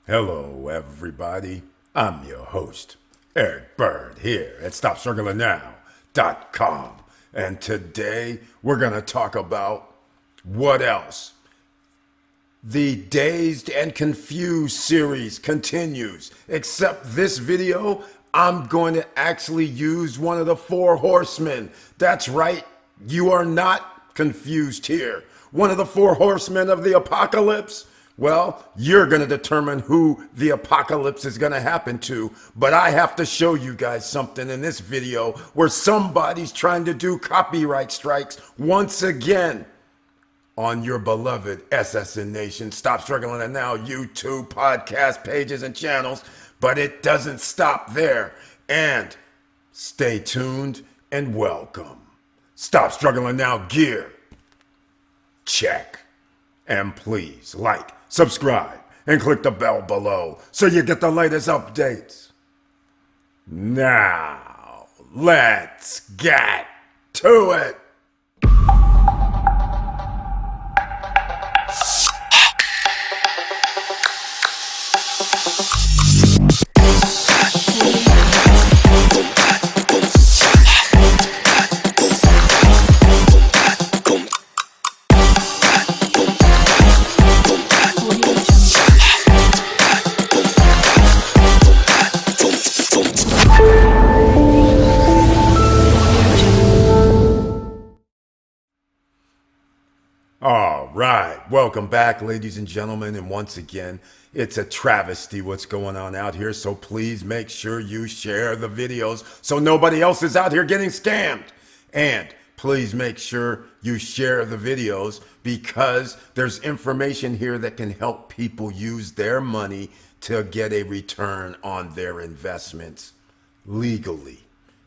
Hello, everybody. I'm your host, Eric Bird, here at StopStrugglingNow.com. And today we're going to talk about what else? The Dazed and Confused series continues, except this video, I'm going to actually use one of the four horsemen. That's right, you are not confused here. One of the four horsemen of the apocalypse? Well, you're going to determine who the apocalypse is going to happen to, but I have to show you guys something in this video where somebody's trying to do copyright strikes once again on your beloved SSN Nation, Stop Struggling and Now YouTube, podcast pages, and channels. But it doesn't stop there. And stay tuned and welcome. Stop Struggling Now gear. Check. And please like, subscribe, and click the bell below so you get the latest updates. Now, let's get to it. All right, welcome back, ladies and gentlemen, and once again, it's a travesty what's going on out here, so please make sure you share the videos so nobody else is out here getting scammed. And please make sure you share the videos because there's information here that can help people use their money to get a return on their investments legally.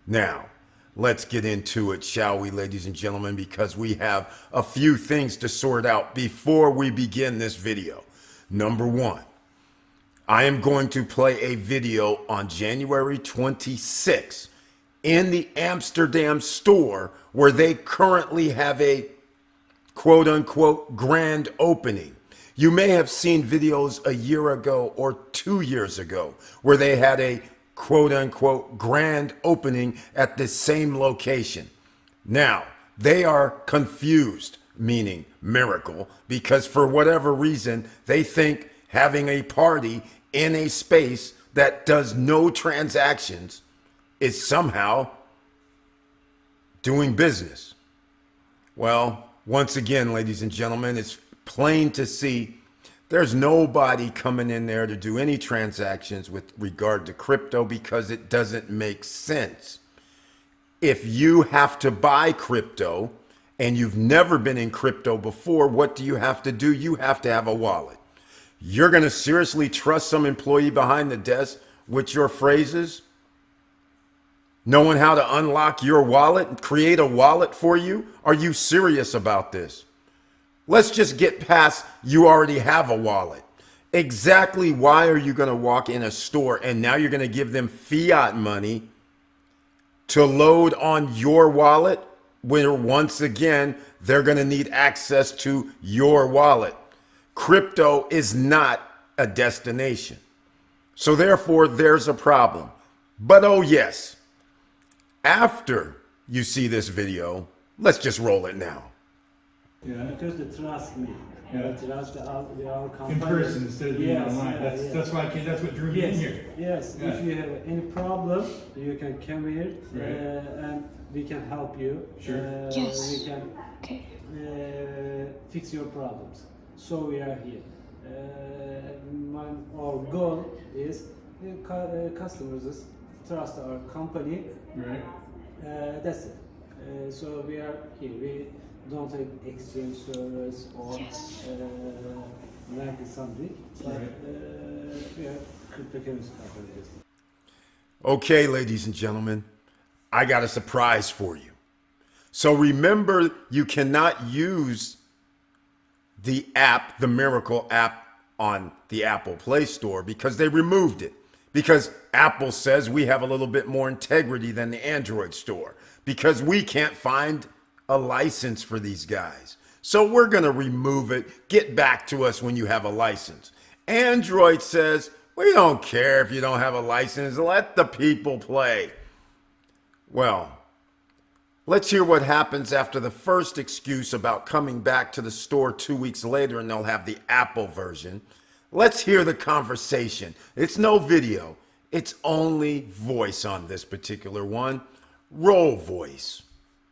Now, let's get into it, shall we, ladies and gentlemen, because we have a few things to sort out before we begin this video. Number one, I am going to play a video on January 26th in the Amsterdam store where they currently have a quote-unquote grand opening. You may have seen videos a year ago or 2 years ago where they had a quote-unquote grand opening at the same location. Now, they are confused, meaning miracle, because for whatever reason, they think having a party in a space that does no transactions is somehow doing business. Well, once again, ladies and gentlemen, it's plain to see there's nobody coming in there to do any transactions with regard to crypto because it doesn't make sense. If you have to buy crypto and you've never been in crypto before, what do you have to do? You have to have a wallet. You're going to seriously trust some employee behind the desk with your phrases, knowing how to unlock your wallet and create a wallet for you? Are you serious about this? Let's just get past you already have a wallet. Exactly why are you going to walk in a store and now you're going to give them fiat money to load on your wallet when once again they're going to need access to your wallet? Crypto is not a destination. So therefore there's a problem. But oh yes, after you see this video, let's just roll it now. Yeah. Because they trust me. Yeah. They trust our company. In person instead of being online. That's why that's what drew me in here. Yes. Yeah. If you have any problem, you can come here Right. and we can help you. Sure. Yes. We can fix your problems. So we are here. Our goal is customers trust our company. Right. That's it. So we are here. We don't have exchange servers or Yes. like something, but Right. we have cryptocurrency companies. Okay, ladies and gentlemen, I got a surprise for you. So remember, you cannot use the app, the Miracle app on the Apple Play Store because they removed it. Because Apple says we have a little bit more integrity than the Android store because we can't find a license for these guys. So we're going to remove it. Get back to us when you have a license. Android says, we don't care if you don't have a license, let the people play. Well, let's hear what happens after the first excuse about coming back to the store 2 weeks later and they'll have the Apple version. Let's hear the conversation. It's no video. It's only voice on this particular one. Roll voice.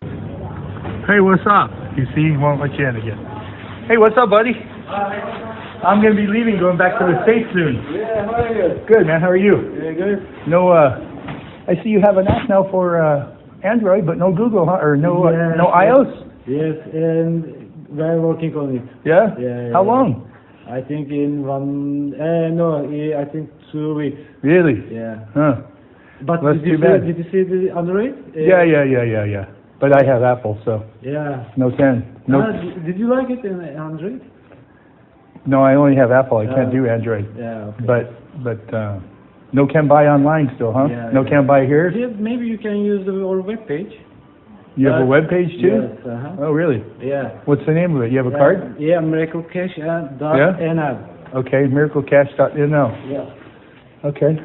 Hey, what's up? You see, he won't let you in again. Hey, what's up, buddy? I'm gonna be leaving, going back to the States soon. Yeah, how are you? Good, man. How are you? Yeah, good. No, I see you have an app now for Android, but no Google, huh? Or no, Yes, no iOS. Yes, and we're working on it. Yeah. Yeah, How yeah. long? I think in I think 2 weeks. Really? Yeah. Huh. But That's did you too bad. see the Android? Yeah. But I have Apple, so Yeah. no can. No, Did you like it in Android? no, I only have Apple. I can't do Android. Yeah. Okay. But no can buy online still, huh? Yeah, No yeah. can buy here. Yeah, maybe you can use our web page. You have a web page too? Yes. Uh-huh. Oh, really? Yeah. What's the name of it? You have a card? Yeah, Miracle Cash and Yeah? .nl. Okay, miraclecash.nl. Yeah. Okay,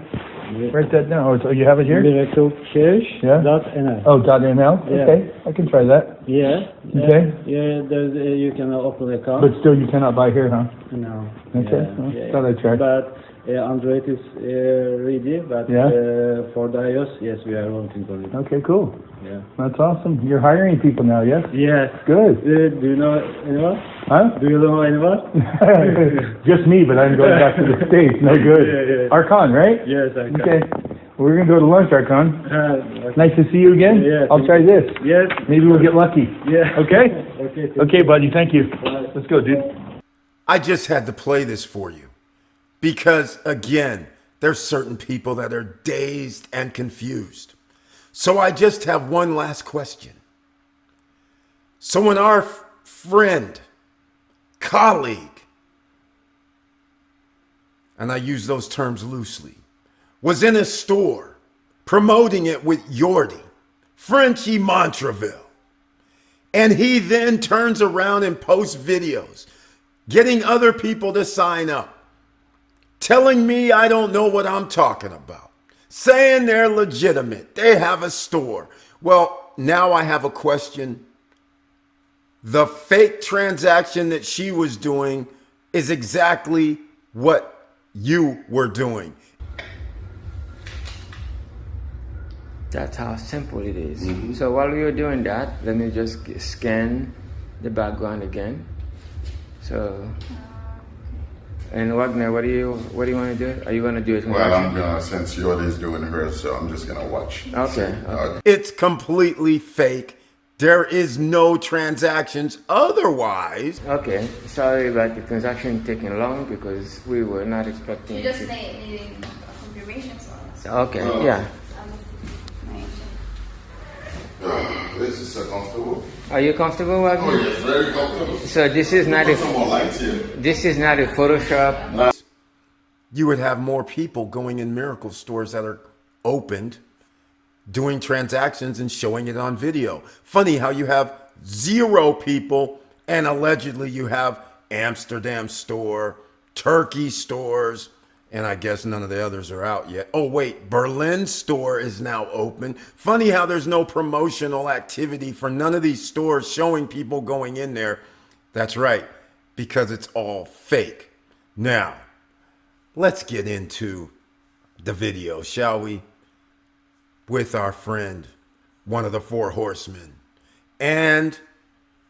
write that down. Oh, so you have it here? Miracle Cash Yeah? .nl. Oh, .nl? Yeah. Okay, I can try that. Yeah. Okay. Yeah, there's, you can open account. But still, you cannot buy here, huh? No. Okay, Yeah, well, yeah. thought I'd try. But Android is ready, but Yeah? for the iOS, yes, we are working on it. Okay, cool. Yeah. That's awesome. You're hiring people now, yes? Yes. Good. Do you know anyone? Huh? Do you know anyone? Just me, but I'm going back to the States. No good. Yeah. Archon, right? Yes, I can. Okay. We're going to go to lunch, Archon. Okay. Nice to see you again. Yeah, I'll try this. Yes. Maybe we'll get lucky. Yeah. Okay? Okay. Okay, buddy. Thank you. Bye. Let's go, dude. I just had to play this for you because, again, there's certain people that are dazed and confused. So I just have one last question. So when our friend, colleague, and I use those terms loosely, was in a store promoting it with Yordi, Frenchie Montreville, and he then turns around and posts videos, getting other people to sign up, telling me I don't know what I'm talking about, saying they're legitimate, they have a store. Well, now I have a question. The fake transaction that she was doing is exactly what you were doing. That's how simple it is. So while we were doing that, let me just scan the background again. So, and Wagner, what do you want to do? Are you going to do it? Well, I'm gonna, since Yordi's doing hers, so I'm just gonna watch. Okay. It's completely fake. There is no transactions otherwise. Okay. Sorry about the transaction taking long because we were not expecting. You just to- needing a confirmation, so Okay. Yeah. This is so comfortable. Are you comfortable, Oh, Wagner? yes, very comfortable. So this is not Put some more a lights here. this is not a Photoshop. You would have more people going in miracle stores that are opened, doing transactions and showing it on video. Funny how you have 0 people and allegedly you have Amsterdam store, Turkey stores, and I guess none of the others are out yet. Oh wait, Berlin store is now open. Funny how there's no promotional activity for none of these stores showing people going in there. That's right, because it's all fake. Now, let's get into the video, shall we? With our friend, one of the 4 horsemen. And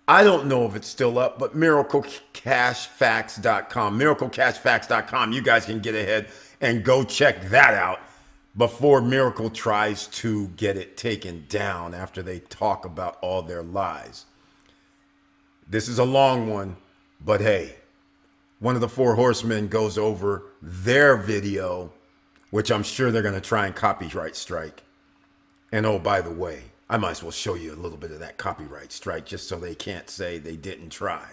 I don't know if it's still up, but miraclecashfacts.com, miraclecashfacts.com. You guys can get ahead and go check that out before Miracle tries to get it taken down after they talk about all their lies. This is a long one, but hey, one of the 4 horsemen goes over their video, which I'm sure they're going to try and copyright strike. And oh, by the way, I might as well show you a little bit of that copyright strike just so they can't say they didn't try.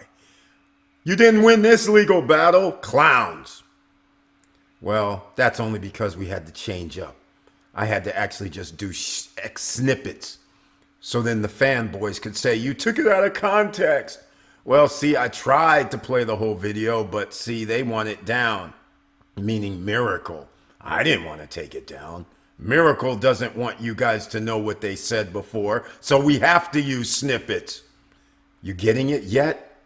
You didn't win this legal battle, clowns. Well, that's only because we had to change up. I had to actually just do snippets. So then the fanboys could say, you took it out of context. Well, see, I tried to play the whole video, but see, they want it down. meaning Miracle. I didn't want to take it down. Miracle doesn't want you guys to know what they said before, so we have to use snippets. You getting it yet?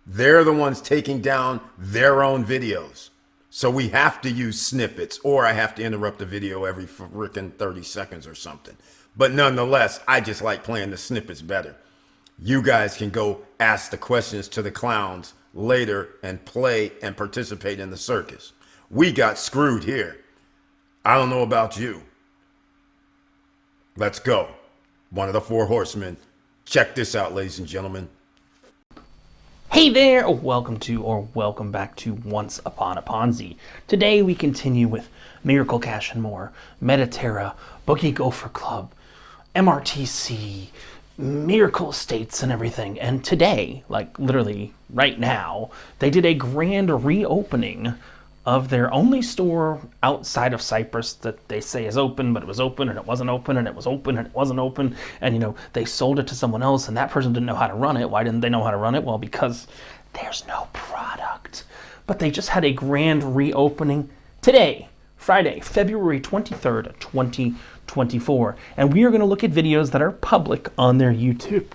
They're the ones taking down their own videos. So we have to use snippets, or I have to interrupt the video every frickin' 30 seconds or something. But nonetheless, I just like playing the snippets better. You guys can go ask the questions to the clowns later and play and participate in the circus. We got screwed here. I don't know about you. Let's go. One of the four horsemen. Check this out, ladies and gentlemen. Hey there, welcome back to Once Upon a Ponzi. Today we continue with Miracle Cash and More, Mediterra, Boogie Gopher Club, MRTC, Miracle Estates and everything. And today, like literally right now, they did a grand reopening of their only store outside of Cyprus that they say is open, but it was open and it wasn't open and it was open and it wasn't open. And, you know, they sold it to someone else and that person didn't know how to run it. Why didn't they know how to run it? Well, because there's no product. But they just had a grand reopening today, Friday, February 23rd, 2024. And we are going to look at videos that are public on their YouTube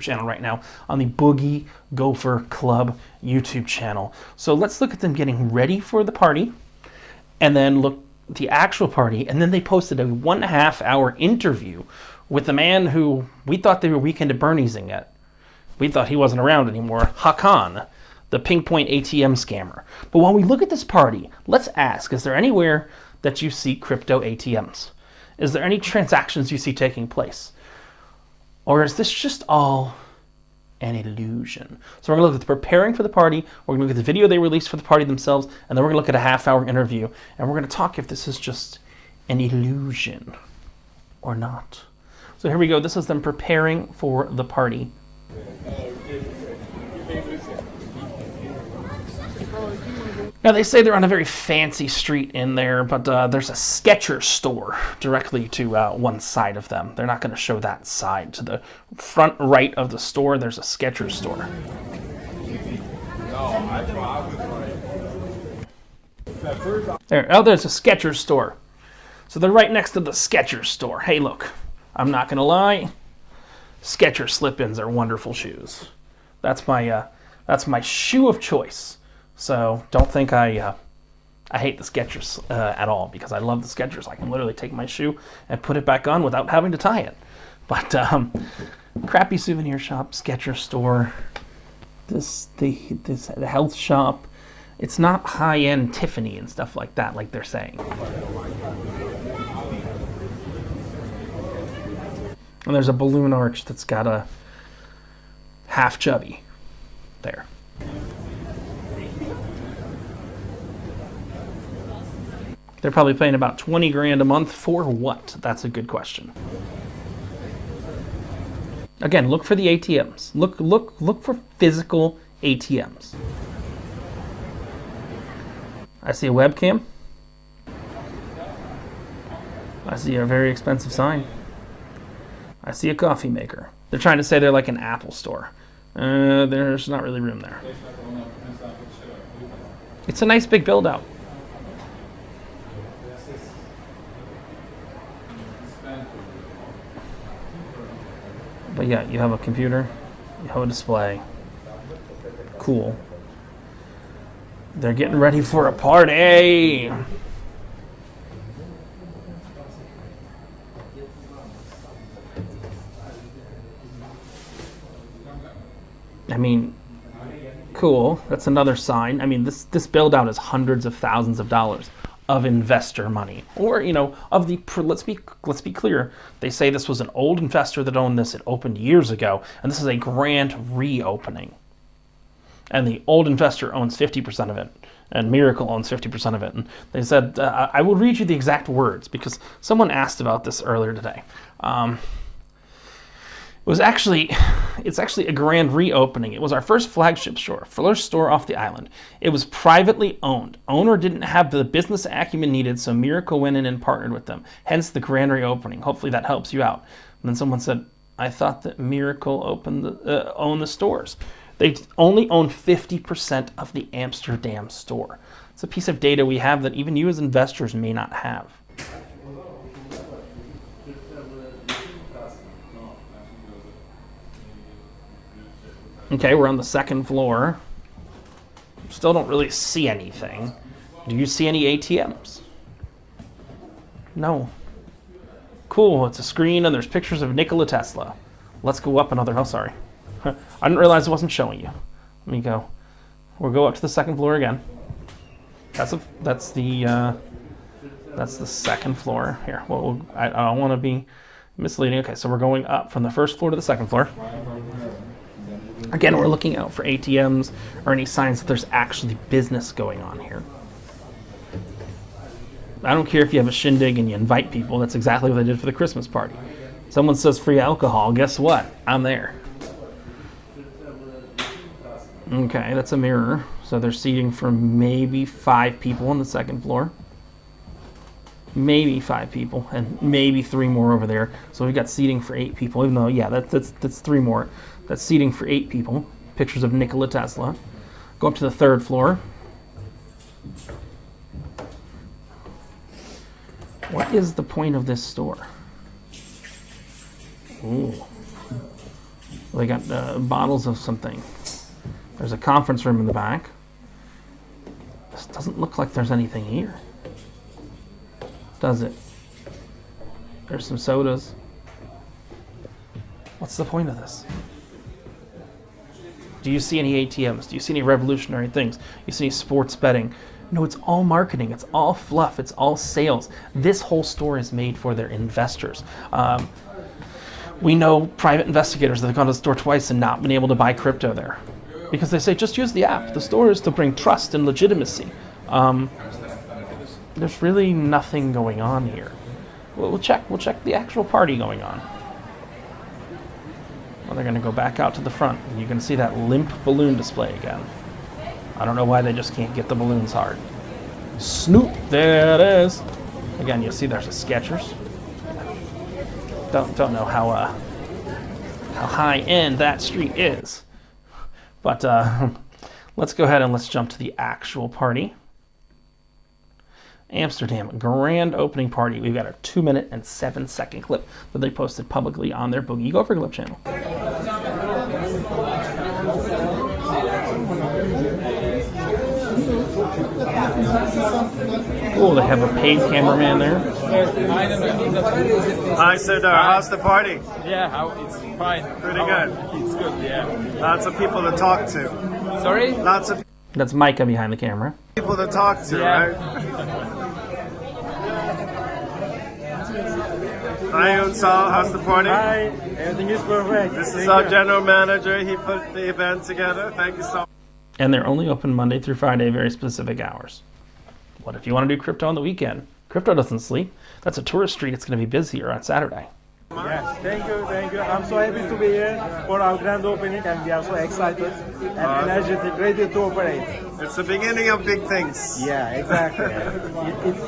channel right now, on the Boogie Gopher Club YouTube channel. So let's look at them getting ready for the party, and then look at the actual party, and then they posted a 1.5 hour interview with the man who we thought they were Weekend at Bernie's-ing at. We thought he wasn't around anymore, Hakan, the Pink Point ATM scammer. But while we look at this party, let's ask, is there anywhere that you see crypto ATMs? Is there any transactions you see taking place? Or is this just all an illusion? So we're going to look at the preparing for the party, we're going to look at the video they released for the party themselves, and then we're going to look at a 1/2 hour interview, and we're going to talk if this is just an illusion or not. So here we go. This is them preparing for the party. Now, they say they're on a very fancy street in there, but there's a Skechers store directly to one side of them. They're not going to show that side. To the front right of the store, there's a Skechers store. There's a Skechers store. So they're right next to the Skechers store. Hey, look, I'm not going to lie. Skechers slip-ins are wonderful shoes. That's my shoe of choice. So don't think I hate the Skechers at all, because I love the Skechers. I can literally take my shoe and put it back on without having to tie it. But crappy souvenir shop, Skechers store, the health shop. It's not high-end Tiffany and stuff like that, like they're saying. And there's a balloon arch that's got a half chubby there. They're probably paying about 20 grand a month for what? That's a good question. Again, look for the ATMs. Look for physical ATMs. I see a webcam. I see a very expensive sign. I see a coffee maker. They're trying to say they're like an Apple store. There's not really room there. It's a nice big build out. But yeah, you have a computer, you have a display. Cool. They're getting ready for a party. I mean, cool. That's another sign. I mean, this build out is hundreds of thousands of dollars of investor money, or of the. Let's be clear. They say this was an old investor that owned this. It opened years ago, and this is a grand reopening. And the old investor owns 50% of it, and Miracle owns 50% of it. And they said, I will read you the exact words because someone asked about this earlier today. It's actually a grand reopening. It was our first flagship store, first store off the island. It was privately owned. Owner didn't have the business acumen needed, so Miracle went in and partnered with them. Hence the grand reopening. Hopefully that helps you out. And then someone said, I thought that Miracle owned the stores. They only own 50% of the Amsterdam store. It's It's a piece of data we have that even you as investors may not have. Okay, we're on the second floor. Still don't really see anything. Do you see any ATMs? No. Cool, it's a screen and there's pictures of Nikola Tesla. Let's go up another, oh sorry. I didn't realize it wasn't showing you. Let me go. We'll go up to the second floor again. That's the second floor. Here, I don't want to be misleading. Okay, so we're going up from the first floor to the second floor. Again, we're looking out for ATMs or any signs that there's actually business going on here. I don't care if you have a shindig and you invite people. That's exactly what they did for the Christmas party. Someone says free alcohol. Guess what? I'm there. Okay, that's a mirror. So they're seating for maybe 5 people on the second floor. Maybe 5 people, and maybe 3 more over there. So we've got seating for 8 people. Even though, yeah, that's 3 more. That's seating for 8 people. Pictures of Nikola Tesla. Go up to the third floor. What is the point of this store? Ooh. They got bottles of something. There's a conference room in the back. This doesn't look like there's anything here. Does it? There's some sodas. What's the point of this? Do you see any ATMs? Do you see any revolutionary things? You see any sports betting? No, it's all marketing. It's all fluff. It's all sales. This whole store is made for their investors. We know private investigators that have gone to the store twice and not been able to buy crypto there. Because they say, just use the app. The store is to bring trust and legitimacy. There's really nothing going on here. We'll check the actual party going on. Well, they're going to go back out to the front. And you can see that limp balloon display again. I don't know why they just can't get the balloons hard. Snoop, there it is. Again, you'll see there's a Skechers. Don't know how high end that street is. But let's go ahead and let's jump to the actual party. Amsterdam grand opening party. We've got a 2-minute and 7-second clip that they posted publicly on their Boogie Gopher Club channel. Cool, they have a paid cameraman there. Hi, Serdar. How's the party? Yeah, it's fine. Pretty good. It's good, yeah. Lots of people to talk to. Sorry? Lots of That's Micah behind the camera. people to talk to, Yeah. right? Hi, Unsal. How's the party? Hi, everything is perfect. This is our general manager. He put the event together. Thank you so much. And they're only open Monday through Friday, very specific hours. What if you want to do crypto on the weekend? Crypto doesn't sleep. That's a tourist street. It's going to be busier on Saturday. Yeah, thank you. I'm so happy to be here for our grand opening, and we are so excited and energetic, ready to operate. It's the beginning of big things. Yeah, exactly.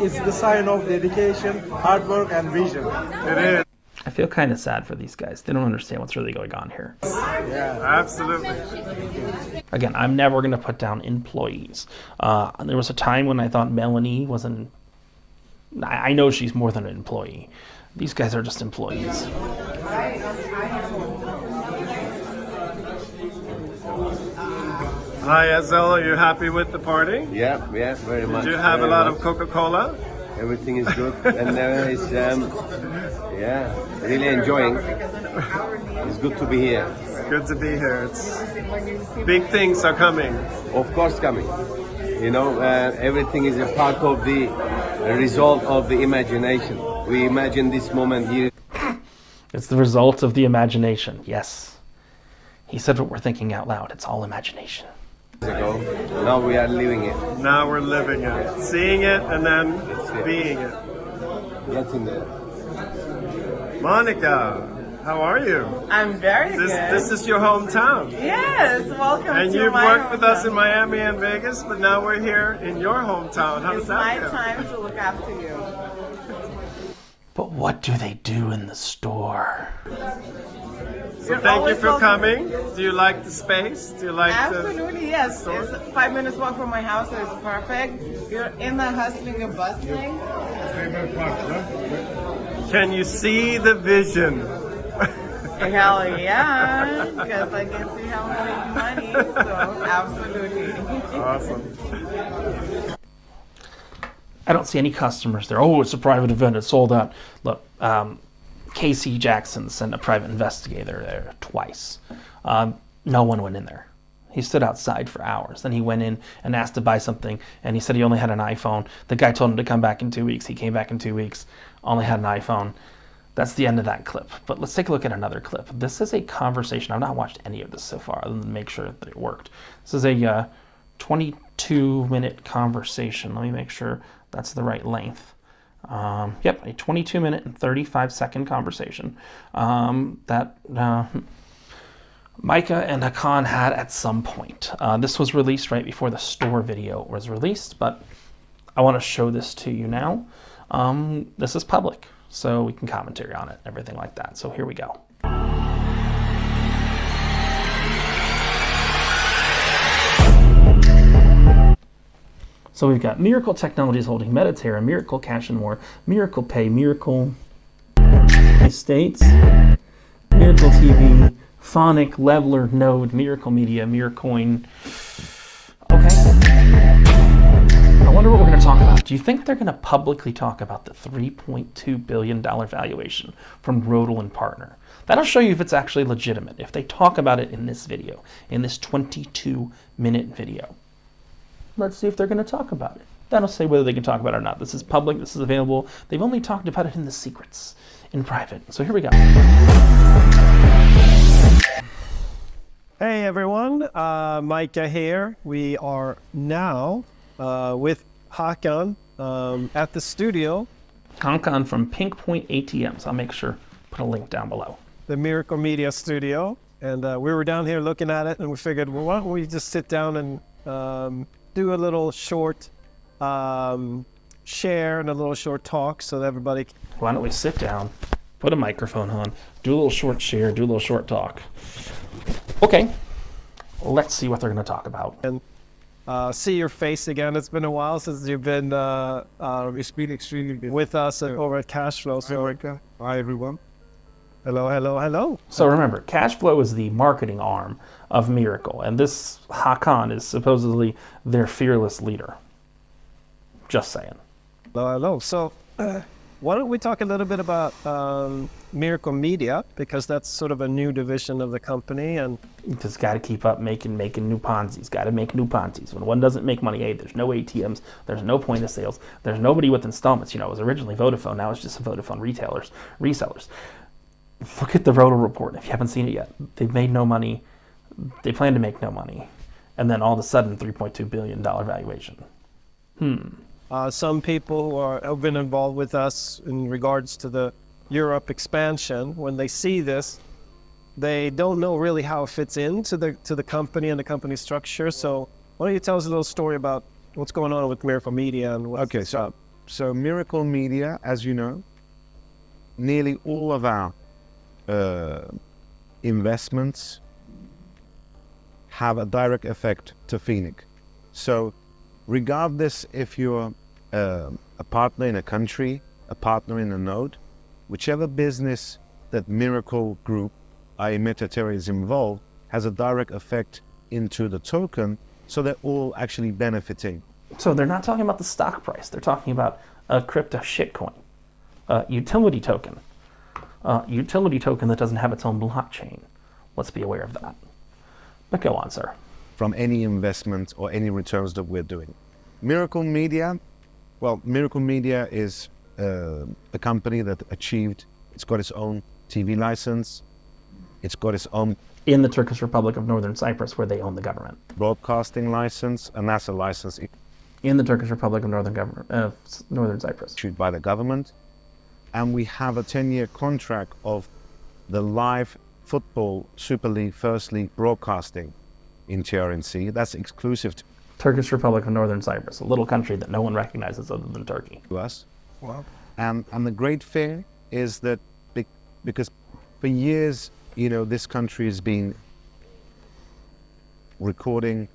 It's the sign of dedication, hard work, and vision. It is. I feel kind of sad for these guys. They don't understand what's really going on here. Yeah, absolutely. Again, I'm never going to put down employees. There was a time when I thought Melanie was an... I know she's more than an employee. These guys are just employees. Hi, Ezel. Are you happy with the party? Yeah, very much. Did you have a very lot much. of Coca-Cola? Everything is good, and it's really enjoying. It's good to be here. Good to be here. Big things are coming. Of course, coming. You know, everything is a part of the result of the imagination. We imagine this moment here. It's the result of the imagination, yes. He said what we're thinking out loud. It's all imagination. Ago. Now we are living it. Now we're living it. Seeing it and then being it. That's in there. Monica, how are you? I'm very good. This is your hometown. Yes, welcome And to you've my worked with us hometown. in Miami and Vegas, but now we're here in your hometown. How does It's that my feel? time to look after you. But what do they do in the store? So thank you for coming. Do you like the space? Do you like Absolutely, yes. It's 5 minutes walk from my house, so it's perfect. You're in the hustling and bustling. Can you see the vision? Hell yeah, because I can see how to make money, so absolutely. Awesome. I don't see any customers there. Oh, it's a private event. It's sold out. Look, Casey Jackson sent a private investigator there twice. No one went in there. He stood outside for hours. Then he went in and asked to buy something, and he said he only had an iPhone. The guy told him to come back in 2 weeks. He came back in 2 weeks, only had an iPhone. That's the end of that clip. But let's take a look at another clip. This is a conversation. I've not watched any of this so far other than make sure that it worked. This is a 22-minute conversation. Let me make sure that's the right length. Yep, a 22-minute and 35-second conversation that Micah and Hakan had at some point. This was released right before the store video was released, but I want to show this to you now. This is public, so we can commentary on it and everything like that. So here we go. So we've got Miracle Technologies holding Mediterra, Miracle Cash and More, Miracle Pay, Miracle Estates, Miracle TV, Phonic, Leveler, Node, Miracle Media, Miracoin. Okay. I wonder what we're going to talk about. Do you think they're going to publicly talk about the $3.2 billion valuation from Rodel and Partner? That'll show you if it's actually legitimate, if they talk about it in this video, in this 22-minute video. Let's see if they're going to talk about it. That'll say whether they can talk about it or not. This is public. This is available. They've only talked about it in the secrets, in private. So here we go. Hey everyone, Micah here. We are now with Hakan at the studio. Hakan from Pink Point ATMs. I'll make sure put a link down below. The Miracle Media studio, and we were down here looking at it, and we figured, well, why don't we just sit down and do a little short share and a little short talk so that everybody. Why don't we sit down, put a microphone on, do a little short share, do a little short talk. Okay, let's see what they're going to talk about. And see your face again. It's been a while since you've been It's been extremely busy. with us over at Cashflow. So, Hi everyone. hello, hello, hello. So remember, Cashflow is the marketing arm of Miracle, and this Hakan is supposedly their fearless leader. Just saying. Hello, hello. So why don't we talk a little bit about Miracle Media, because that's sort of a new division of the company, and You just got to keep up making new Ponzi's. Got to make new Ponzi's. When one doesn't make money, hey, there's no ATMs, there's no point of sales, there's nobody with installments. You know, it was originally Vodafone, now it's just Vodafone resellers. Look at the Rodel report if you haven't seen it yet. They've made no money. They plan to make no money. And then all of a sudden, $3.2 billion valuation. some people who have been involved with us in regards to the Europe expansion, when they see this, they don't know really how it fits into the company and the company structure. So why don't you tell us a little story about what's going on with Miracle Media and what's Okay, so Miracle Media, as you know, nearly all of our investments have a direct effect to Phoenix. So regardless if you're a partner in a country, a partner in a node, whichever business that Miracle Group, i.e. Mediterra, is involved, has a direct effect into the token, so they're all actually benefiting. So they're not talking about the stock price. They're talking about a crypto shitcoin, utility token that doesn't have its own blockchain. Let's be aware of that. But go on, sir. From any investment or any returns that we're doing. Miracle Media, well, Miracle Media is a company that achieved, it's got its own TV license, it's got its own... In the Turkish Republic of Northern Cyprus, where they own the government. Broadcasting license, and that's a license in the Turkish Republic of Northern Cyprus. Issued by the government. And we have a 10-year contract of the live football Super League, First League broadcasting in TRNC. That's exclusive to Turkish Republic of Northern Cyprus, a little country that no one recognizes other than Turkey. us. Wow. And the great thing is that because for years you know, this country has been recording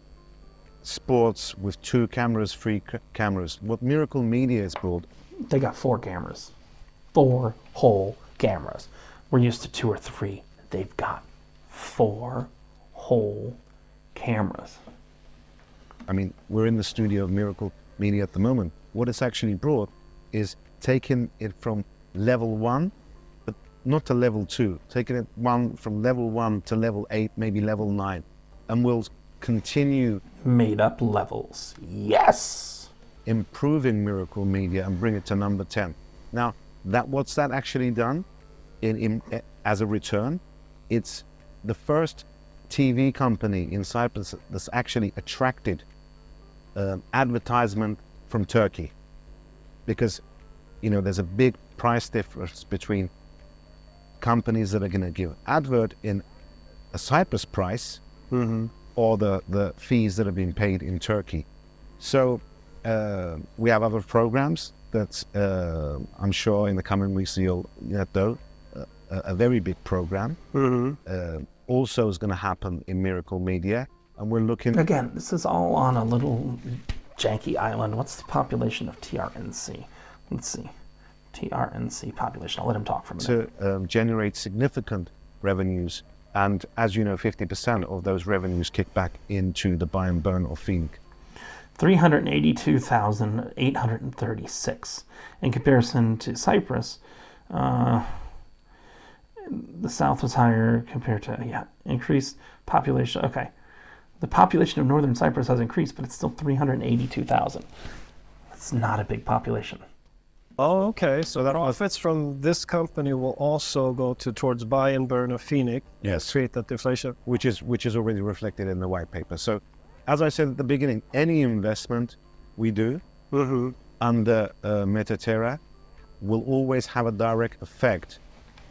sports with 2 cameras, 3 cameras. What Miracle Media has brought, They got 4 cameras. 4 whole cameras. We're used to 2 or 3. They've got 4 whole cameras. I mean, we're in the studio of Miracle Media at the moment. What it's actually brought is taking it from level 1, but not to level 2. Taking it from level 1 to level 8, maybe level 9. And we'll continue... Made up levels. Yes! Improving Miracle Media and bring it to number 10. Now, what's that actually done as a return? It's the first TV company in Cyprus that's actually attracted advertisement from Turkey, because, you know, there's a big price difference between companies that are going to give advert in a Cyprus price or the fees that have been paid in Turkey. So we have other programs that I'm sure in the coming weeks you'll get a very big program. Also is going to happen in Miracle Media, and we're looking... Again, this is all on a little janky island. What's the population of TRNC? Let's see. TRNC population. I'll let him talk for a minute. To generate significant revenues, and as you know, 50% of those revenues kick back into the buy and burn of Phoenix. 382,836. In comparison to Cyprus, the south was higher compared to, increased population. Okay. The population of northern Cyprus has increased, but it's still 382,000. That's not a big population. Oh, okay. So the profits from this company will also go towards buy and burn of Phoenix. Yes. Create that deflation. Which is already reflected in the white paper. So, as I said at the beginning, any investment we do under Metaterra will always have a direct effect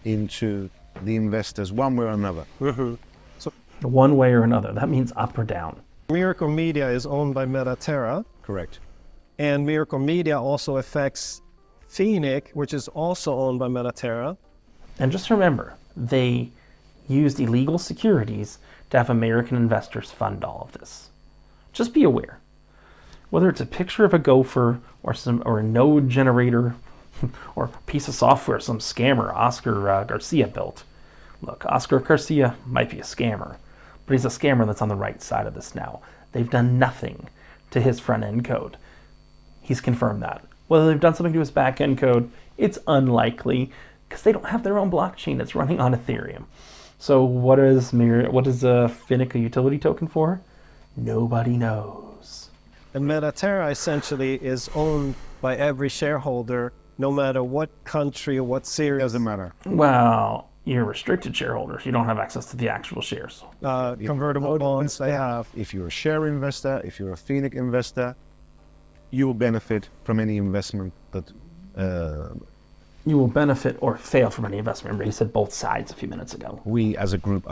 into the investors one way or another. So one way or another. That means up or down. Miracle Media is owned by Metaterra. Correct. And Miracle Media also affects Phoenix, which is also owned by Metaterra. And just remember, they used illegal securities to have American investors fund all of this. Just be aware. Whether it's a picture of a gopher or a node generator or a piece of software some scammer Oscar Garcia built. Look, Oscar Garcia might be a scammer, but he's a scammer that's on the right side of this now. They've done nothing to his front-end code. He's confirmed that. Whether they've done something to his back-end code, it's unlikely, because they don't have their own blockchain that's running on Ethereum. So what is a Phoenix a utility token for? Nobody knows. And Metaterra essentially is owned by every shareholder, no matter what country or what series. Doesn't matter. Well, you're restricted shareholders. You don't have access to the actual shares. Convertible bonds they have. If you're a share investor, if you're a Phoenix investor, you will benefit from any investment that... You will benefit or fail from any investment. Remember, he said both sides a few minutes ago. We as a group...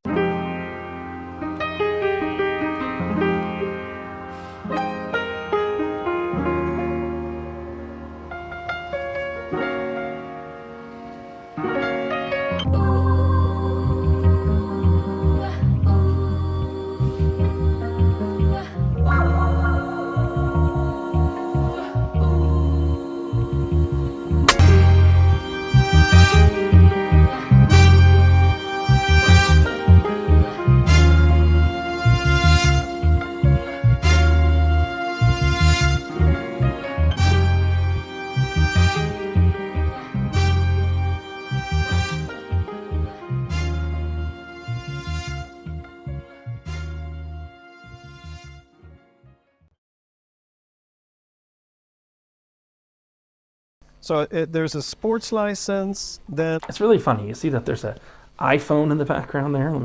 So there's a sports license that... It's really funny. You see that there's an iPhone in the background there?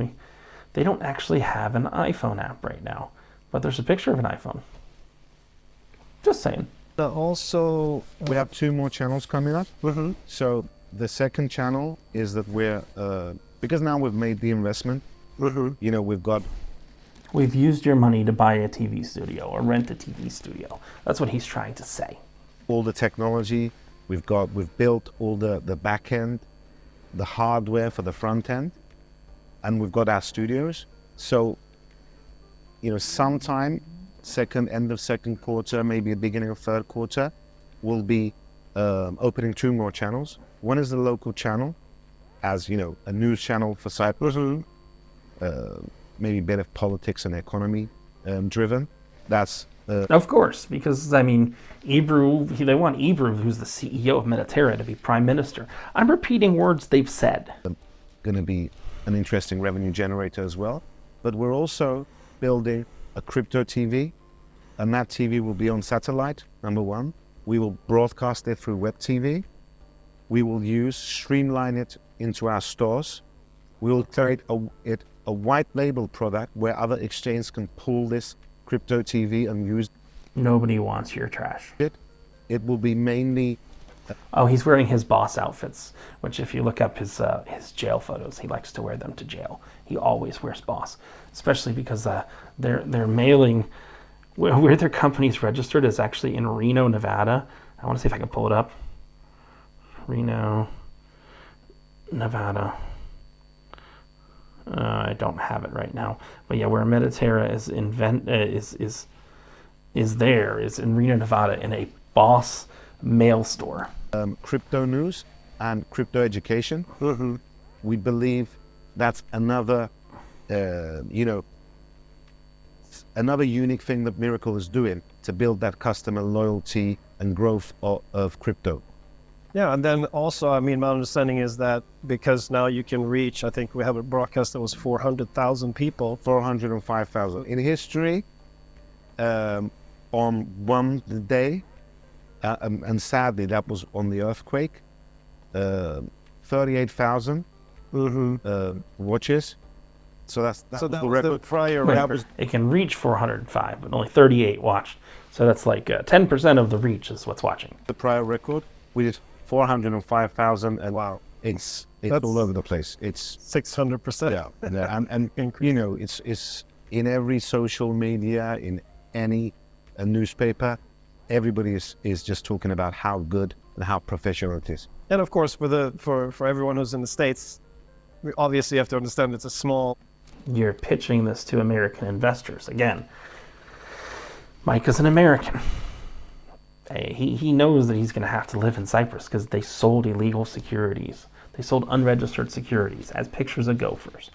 They don't actually have an iPhone app right now, but there's a picture of an iPhone. Just saying. Also... We have 2 more channels coming up. So the second channel is that we're... because now we've made the investment, you know, We've used your money to buy a TV studio or rent a TV studio. That's what he's trying to say. All the technology, we've built all the back end, the hardware for the front end. and we've got our studios. So, sometime end of second quarter, maybe beginning of third quarter, we'll be opening 2 more channels. One is the local channel, as a news channel for Cyprus, maybe a bit of politics and economy driven. That's of course, because I mean, Ebru, they want Ebru, who's the CEO of Mediterra, to be prime minister. I'm repeating words they've said. Going to be an interesting revenue generator as well. But we're also building a crypto TV, and that TV will be on satellite, number one. We will broadcast it through web TV. We will streamline it into our stores. We will create a white label product where other exchanges can pull this crypto TV and use. Nobody wants your trash. It will be mainly. Oh, he's wearing his boss outfits, which if you look up his jail photos, he likes to wear them to jail. He always wears boss, especially because they're mailing where their company's registered is actually in Reno, Nevada. I want to see if I can pull it up. Reno, Nevada. I don't have it right now, but yeah, where Mediterra is in Reno, Nevada, in a boss mail store. Crypto news and crypto education. Mm-hmm. We believe that's another, another unique thing that Miracle is doing to build that customer loyalty and growth of crypto. Yeah, and then also, I mean, my understanding is that because now you can reach, I think we have a broadcast that was 400,000 people. 405,000. In history, on one day, and sadly that was on the earthquake, 38,000 watches. So that was the record. The prior record. It can reach 405, but only 38 watched. So that's like 10% of the reach is what's watching. The prior record, we did 405,000, and wow, it's all over the place. It's 600%. Yeah, and it's in every social media, in any newspaper, everybody is just talking about how good and how professional it is. And of course, for everyone who's in the States, we obviously have to understand it's a small. You're pitching this to American investors again. Mike is an American. He knows that he's going to have to live in Cyprus because they sold illegal securities. They sold unregistered securities as pictures of gophers.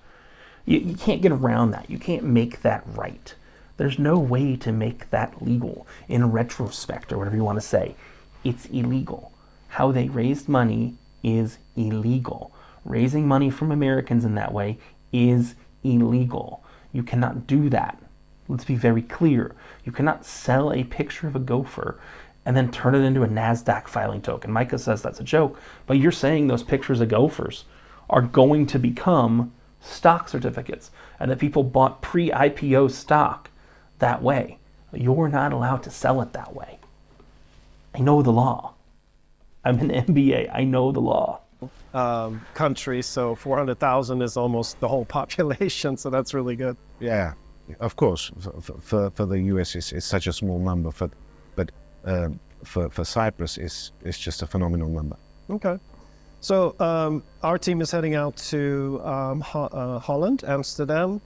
You can't get around that. You can't make that right. There's no way to make that legal in retrospect or whatever you want to say. It's illegal. How they raised money is illegal. Raising money from Americans in that way is illegal. You cannot do that. Let's be very clear. You cannot sell a picture of a gopher and then turn it into a NASDAQ filing token. Micah says that's a joke, but you're saying those pictures of gophers are going to become stock certificates and that people bought pre-IPO stock that way. You're not allowed to sell it that way. I know the law. I'm an MBA. I know the law. Country, so 400,000 is almost the whole population, so that's really good. Yeah, of course. For the US, it's such a small number, but for Cyprus, it's just a phenomenal number. Okay. So our team is heading out to Holland, Amsterdam,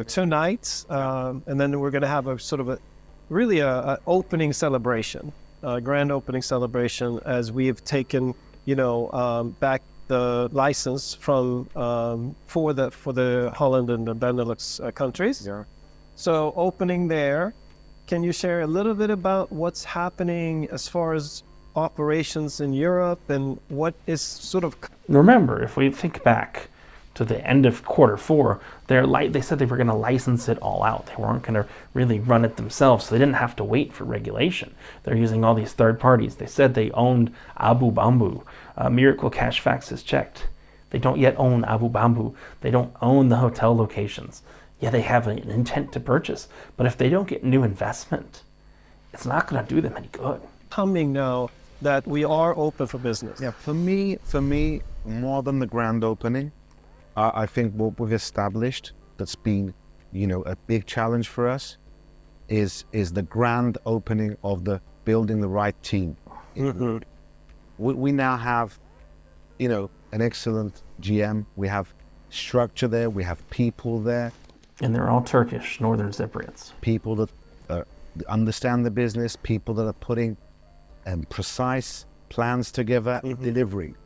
tonight, and then we're going to have a sort of a opening celebration, a grand opening celebration, as we have taken, back the license from for the Holland and the Benelux countries. Yeah. So opening there, can you share a little bit about what's happening as far as operations in Europe and what is sort of... Remember, if we think back to the end of Q4, they said they were going to license it all out. They weren't going to really run it themselves, so they didn't have to wait for regulation. They're using all these third parties. They said they owned Abu Bamboo. Miracle Cash Fax is checked. They don't yet own Abu Bamboo. They don't own the hotel locations. Yeah, they have an intent to purchase, but if they don't get new investment, it's not going to do them any good. Coming now that we are open for business. Yeah, for me, more than the grand opening, I think what we've established that's been, a big challenge for us is the grand opening of the building the right team. We now have, an excellent GM. We have structure there. We have people there. And they're all Turkish, Northern Cypriots. People that understand the business, people that are putting precise plans together, delivering.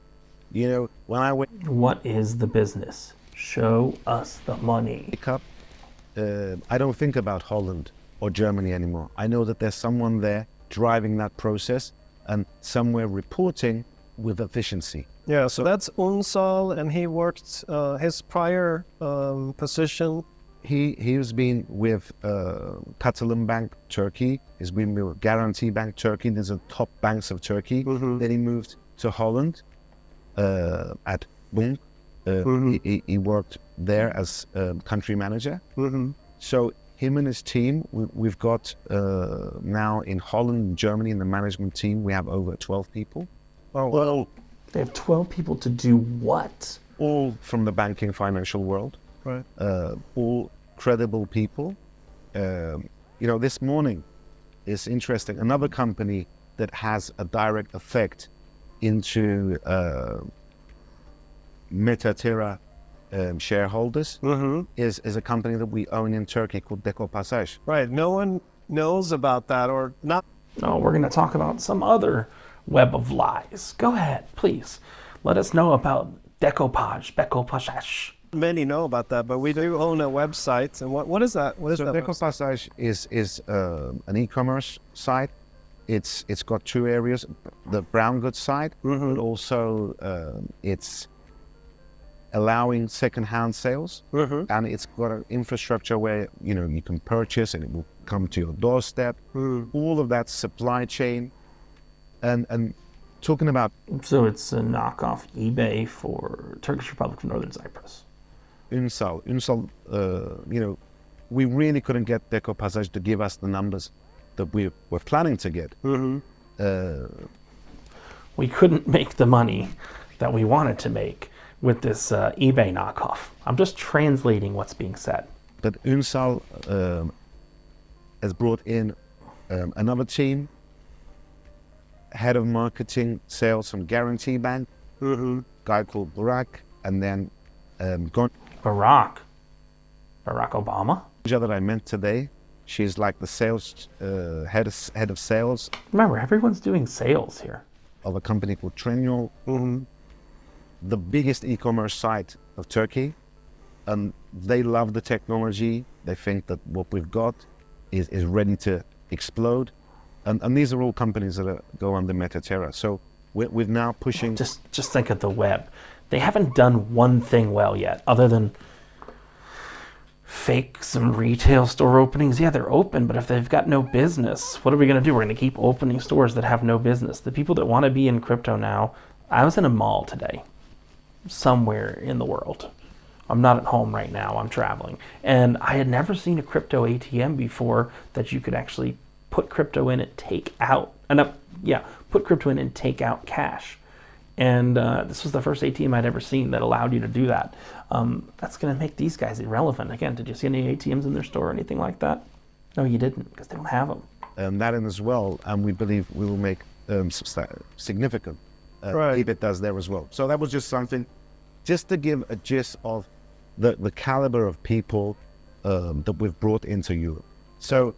You know, when I went... What is the business? Show us the money. I don't think about Holland or Germany anymore. I know that there's someone there driving that process and somewhere reporting with efficiency. Yeah, so that's Unsal, and he worked his prior position. He has been with Catalan Bank Turkey. He's been with Guarantee Bank Turkey. These are top banks of Turkey. Then he moved to Holland at Bunk. He worked there as country manager. So him and his team, we've got now in Holland and Germany in the management team, we have over 12 people. Oh, well, they have 12 people to do what? All from the banking financial world. Right. All credible people. You know, this morning is interesting. Another company that has a direct effect into Metaterra shareholders is a company that we own in Turkey called Deco Passage. Right. No one knows about that, or not. No, we're going to talk about some other web of lies. Go ahead, please. Let us know about Deco Passage. Many know about that, but we do own a website. And what is that? What is that? Deco Passage is an e-commerce site. It's got two areas: the brown goods side, but also it's allowing second-hand sales, and it's got an infrastructure where you can purchase and it will come to your doorstep. All of that supply chain, and talking about. So it's a knockoff eBay for Turkish Republic of Northern Cyprus. Unsal, we really couldn't get Deco Passage to give us the numbers that we were planning to get. We couldn't make the money that we wanted to make with this eBay knockoff. I'm just translating what's being said. But Unsal has brought in another team, head of marketing sales from Guarantee Bank, guy called Barack, and then Barack Obama? That I met today. She's like the sales head of sales. Remember, everyone's doing sales here. Of a company called Trendyol, the biggest e-commerce site of Turkey, and they love the technology. They think that what we've got is ready to explode, and these are all companies that go under Metaterra. So we're now pushing. Just think of the web. They haven't done one thing well yet, other than fake some retail store openings. Yeah, they're open, but if they've got no business, what are we going to do? We're going to keep opening stores that have no business. The people that want to be in crypto now, I was in a mall today, somewhere in the world. I'm not at home right now, I'm traveling. And I had never seen a crypto ATM before that you could actually put crypto in and take out, put crypto in and take out cash. And this was the first ATM I'd ever seen that allowed you to do that. That's going to make these guys irrelevant. Again, did you see any ATMs in their store or anything like that? No, you didn't, because they don't have them. That in as well, and we believe we will make significant EBITDAs there as well. So that was just something, just to give a gist of the caliber of people that we've brought into Europe. So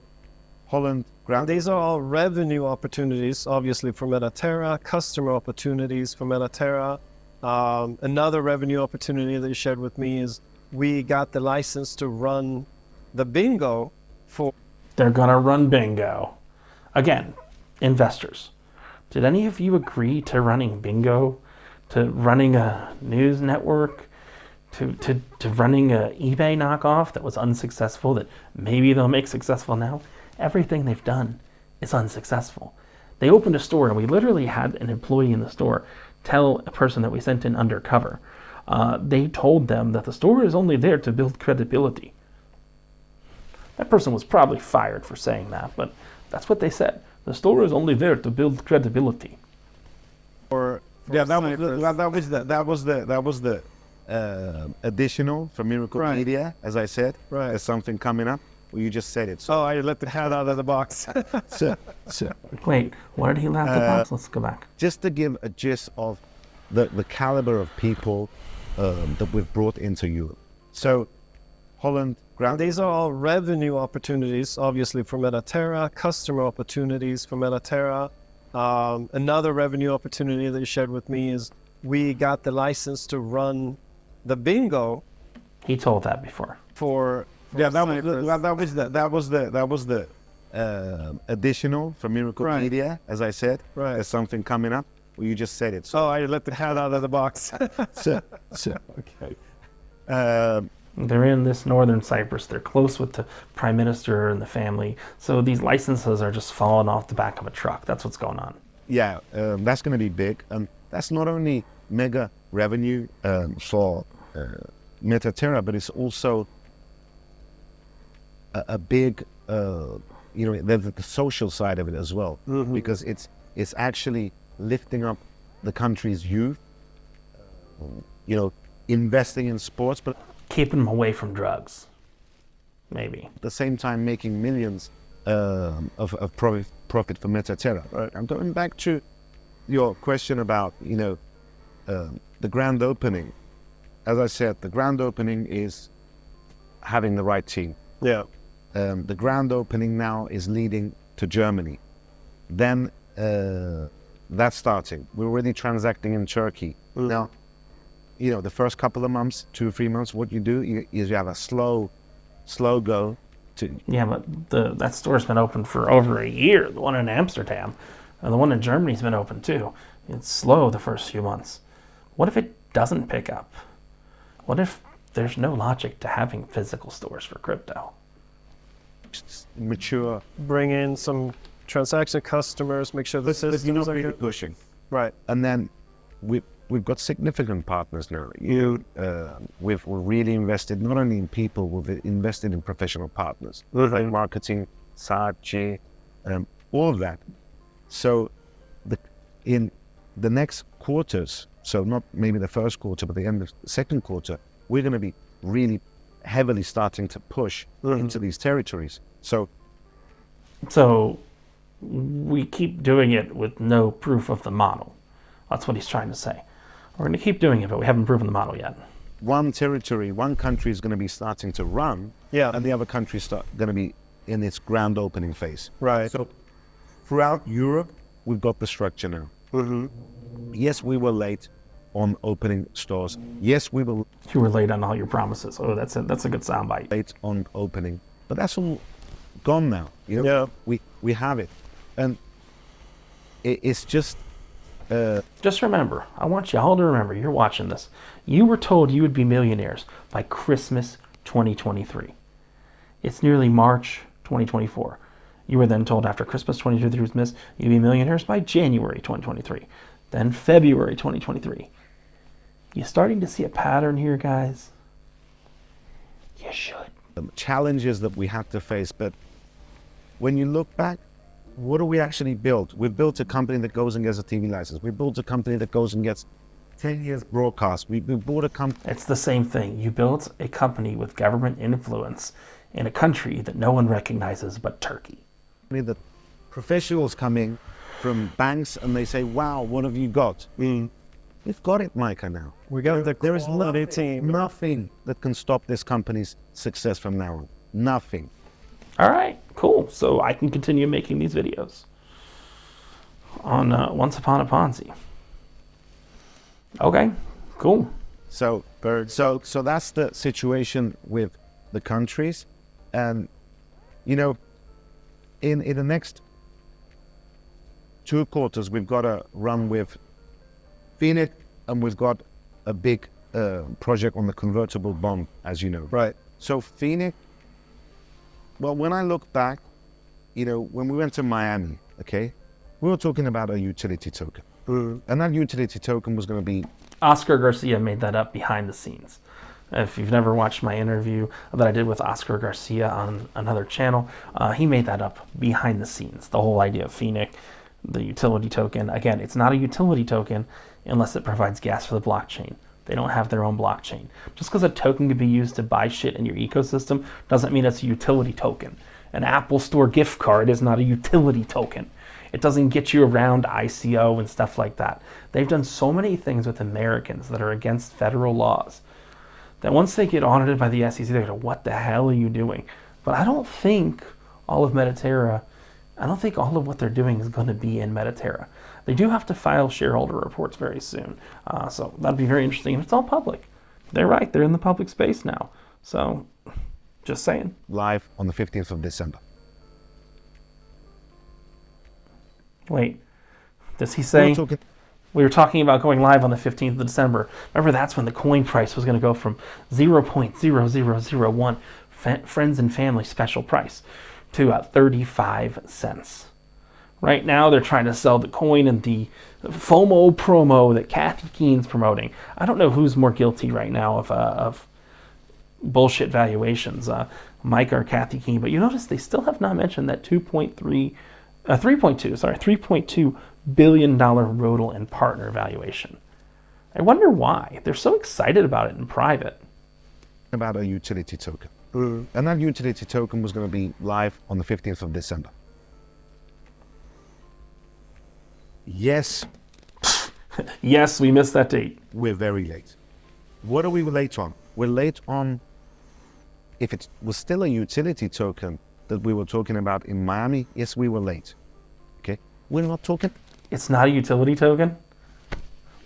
Holland. These are all revenue opportunities, obviously, for Metaterra, customer opportunities for Metaterra. Another revenue opportunity that you shared with me is we got the license to run the bingo for... They're going to run bingo. Again, investors. Did any of you agree to running bingo, to running a news network, to running a eBay knockoff that was unsuccessful, that maybe they'll make successful now? Everything they've done is unsuccessful. They opened a store, and we literally had an employee in the store tell a person that we sent in undercover. They told them that the store is only there to build credibility. That person was probably fired for saying that, but that's what they said. The store is only there to build credibility. That was the additional for Miracle Media, as I said. There's something coming up. Well, you just said it. So. I let the cat out of the box. Wait, what did he let out the box? Let's go back. Just to give a gist of the caliber of people that we've brought into Europe. So Holland, These are all revenue opportunities, obviously, for Metaterra, customer opportunities for Metaterra. Another revenue opportunity that you shared with me is we got the license to run the bingo. He told that before. For yeah, that was the additional for Miracle Media, as I said. Right. There's something coming up. Well, you just said it. So. Oh, I let the cat out of the box. Okay. They're in this northern Cyprus. They're close with the prime minister and the family. So these licenses are just falling off the back of a truck. That's what's going on. Yeah, that's going to be big. And that's not only mega revenue for Metaterra, but it's also a big, the social side of it as well. Because it's actually lifting up the country's youth, investing in sports, but keeping them away from drugs, maybe. At the same time, making millions of profit for Metaterra. Right. I'm going back to your question about, the grand opening. As I said, the grand opening is having the right team. Yeah. The grand opening now is leading to Germany. Then that's starting. We're already transacting in Turkey. Now, the first couple of months, 2 or 3 months, what you do is you have a slow go to. Yeah, but that store's been open for over a year. The one in Amsterdam, and the one in Germany's been open too. It's slow the first few months. What if it doesn't pick up? What if there's no logic to having physical stores for crypto? Mature. Bring in some transaction customers, make sure the systems are good. Pushing. Right. And then we've got significant partners now. We've really invested not only in people, we've invested in professional partners, like marketing, Saatchi, all of that. So in the next quarters, so not maybe the first quarter, but the end of the second quarter, we're going to be really heavily starting to push into these territories. So we keep doing it with no proof of the model. That's what he's trying to say. We're going to keep doing it, but we haven't proven the model yet. One country is going to be starting to run, and the other country is going to be in its grand opening phase. Right. So throughout Europe, we've got the structure now. Yes, we were late on opening stores. Yes, we were. You were late on all your promises. Oh, that's a good soundbite. Late on opening, but that's all gone now. Yeah. We have it, and it's just. Just remember, I want you all to remember, you're watching this. You were told you would be millionaires by Christmas 2023. It's nearly March 2024. You were then told after Christmas 2023 was missed, you'd be millionaires by January 2023. Then February 2023. You starting to see a pattern here, guys? You should. The challenges that we have to face, but when you look back, what do we actually build? We've built a company that goes and gets a TV license. We built a company that goes and gets 10 years broadcast. We bought a company. It's the same thing. You built a company with government influence in a country that no one recognizes but Turkey. The professionals come in from banks and they say, wow, what have you got? We've got it, Micah, now. We got there is nothing that can stop this company's success from now on. Nothing. All right, cool. So I can continue making these videos on Once Upon a Ponzi. Okay, cool. So that's the situation with the countries, and in the next 2 quarters we've got to run with Phoenix, and we've got a big project on the convertible bond, as you know. Right. So Phoenix. Well, when I look back, when we went to Miami, okay, we were talking about a utility token. And that utility token was going to be... Oscar Garcia made that up behind the scenes. If you've never watched my interview that I did with Oscar Garcia on another channel, he made that up behind the scenes. The whole idea of Phoenix, the utility token. Again, it's not a utility token unless it provides gas for the blockchain. They don't have their own blockchain. Just because a token can be used to buy shit in your ecosystem doesn't mean it's a utility token. An Apple Store gift card is not a utility token. It doesn't get you around ICO and stuff like that. They've done so many things with Americans that are against federal laws that once they get audited by the SEC, they're going to, what the hell are you doing? But I don't think all of Mediterra, I don't think all of what they're doing is going to be in Mediterra. They do have to file shareholder reports very soon. So that'll be very interesting. And it's all public. They're right. They're in the public space now. So just saying. Live on the 15th of December. Wait, does he say... We were talking about going live on the 15th of December. Remember, that's when the coin price was going to go from 0.0001 friends and family special price to 35 cents. Right now, they're trying to sell the coin in the FOMO promo that Kathy Keen's promoting. I don't know who's more guilty right now of bullshit valuations, Mike or Kathy Keen. But you notice they still have not mentioned that 3.2 billion dollar Rodel and partner valuation. I wonder why. They're so excited about it in private. About a utility token. And that utility token was going to be live on the 15th of December. Yes. Yes, we missed that date. We're very late. What are we late on? We're late on, if it was still a utility token that we were talking about in Miami, yes, we were late. Okay? We're not talking... It's not a utility token?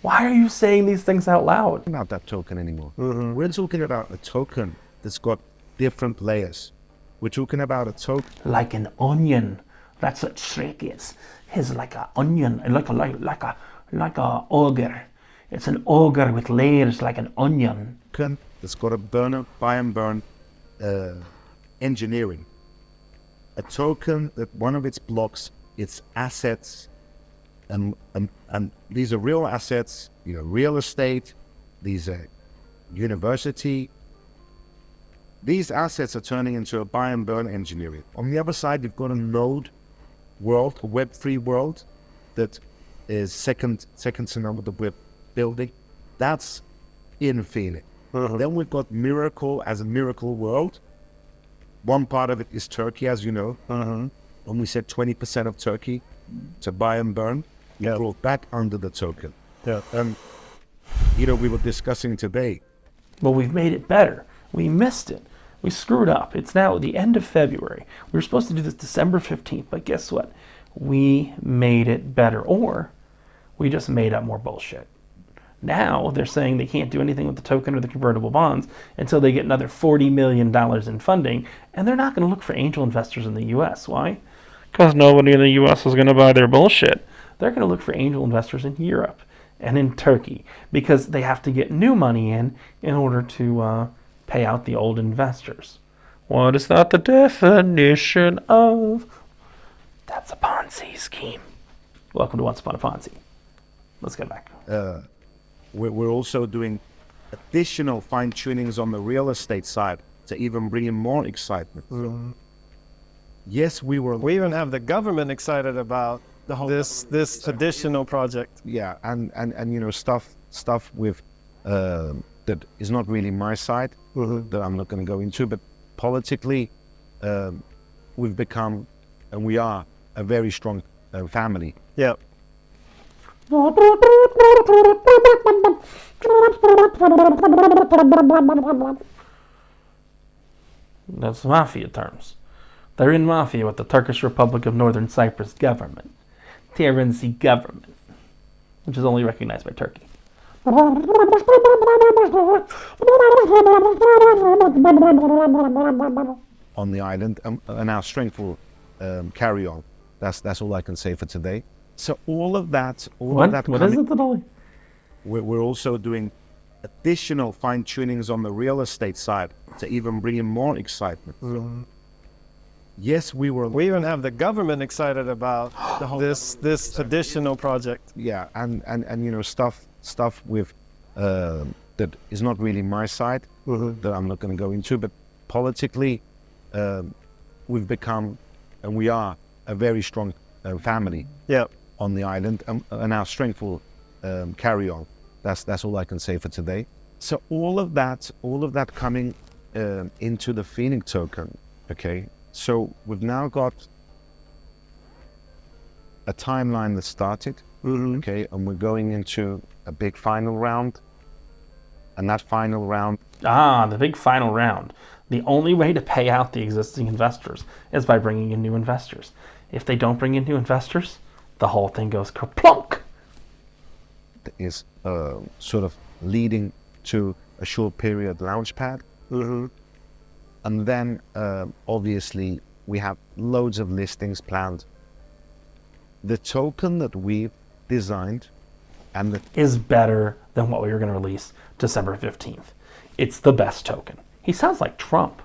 Why are you saying these things out loud? About that token anymore. We're talking about a token that's got different layers. We're talking about a token... Like an onion. That's what Shrek is. He's like an onion, like a ogre. It's an ogre with layers like an onion. That's got a buy and burn engineering. A token that one of its blocks, its assets, and these are real assets, real estate, these are university. These assets are turning into a buy and burn engineering. On the other side, you've got a node world, a Web3 world that is second to none that we're building. That's in Phoenix. Then we've got Miracle as a miracle world. One part of it is Turkey, as you know. When we said 20% of Turkey to buy and burn, we brought that under the token. And, we were discussing today. Well, we've made it better. We missed it. We screwed up. It's now the end of February. We were supposed to do this December 15th, but guess what? We made it better. Or we just made up more bullshit. Now they're saying they can't do anything with the token or the convertible bonds until they get another $40 million in funding, and they're not going to look for angel investors in the U.S. Why? Because nobody in the U.S. is going to buy their bullshit. They're going to look for angel investors in Europe and in Turkey because they have to get new money in order to pay out the old investors. What is that the definition of? That's a Ponzi scheme. Welcome to Once Upon a Ponzi. Let's get back. We're also doing additional fine-tunings on the real estate side to even bring in more excitement. Yes, we even have the government excited about the whole this additional project. Yeah, and stuff with that is not really my side that I'm not going to go into, but politically we've become and we are a very strong family. Yeah. That's mafia terms. They're in mafia with the Turkish Republic of Northern Cyprus government. Terenci government, which is only recognized by Turkey. On the island, and our strength will carry on. That's all I can say for today. So all of that, What is it, Dolly? We're also doing additional fine-tunings on the real estate side to even bring in more excitement. Yes, we even have the government excited about the whole this additional project. Yeah, and stuff with that is not really my side that I'm not going to go into, but politically we've become and we are a very strong family. Yeah. On the island, and our strength will carry on. That's all I can say for today. So all of that coming into the Phoenix token. Okay, so we've now got a timeline that started, okay, and we're going into a big final round, and that final round... The big final round. The only way to pay out the existing investors is by bringing in new investors. If they don't bring in new investors, the whole thing goes kerplunk. Is sort of leading to a short period launch pad. And then, obviously, we have loads of listings planned. The token that we've designed and is better than what we were going to release December 15th. It's the best token. He sounds like Trump.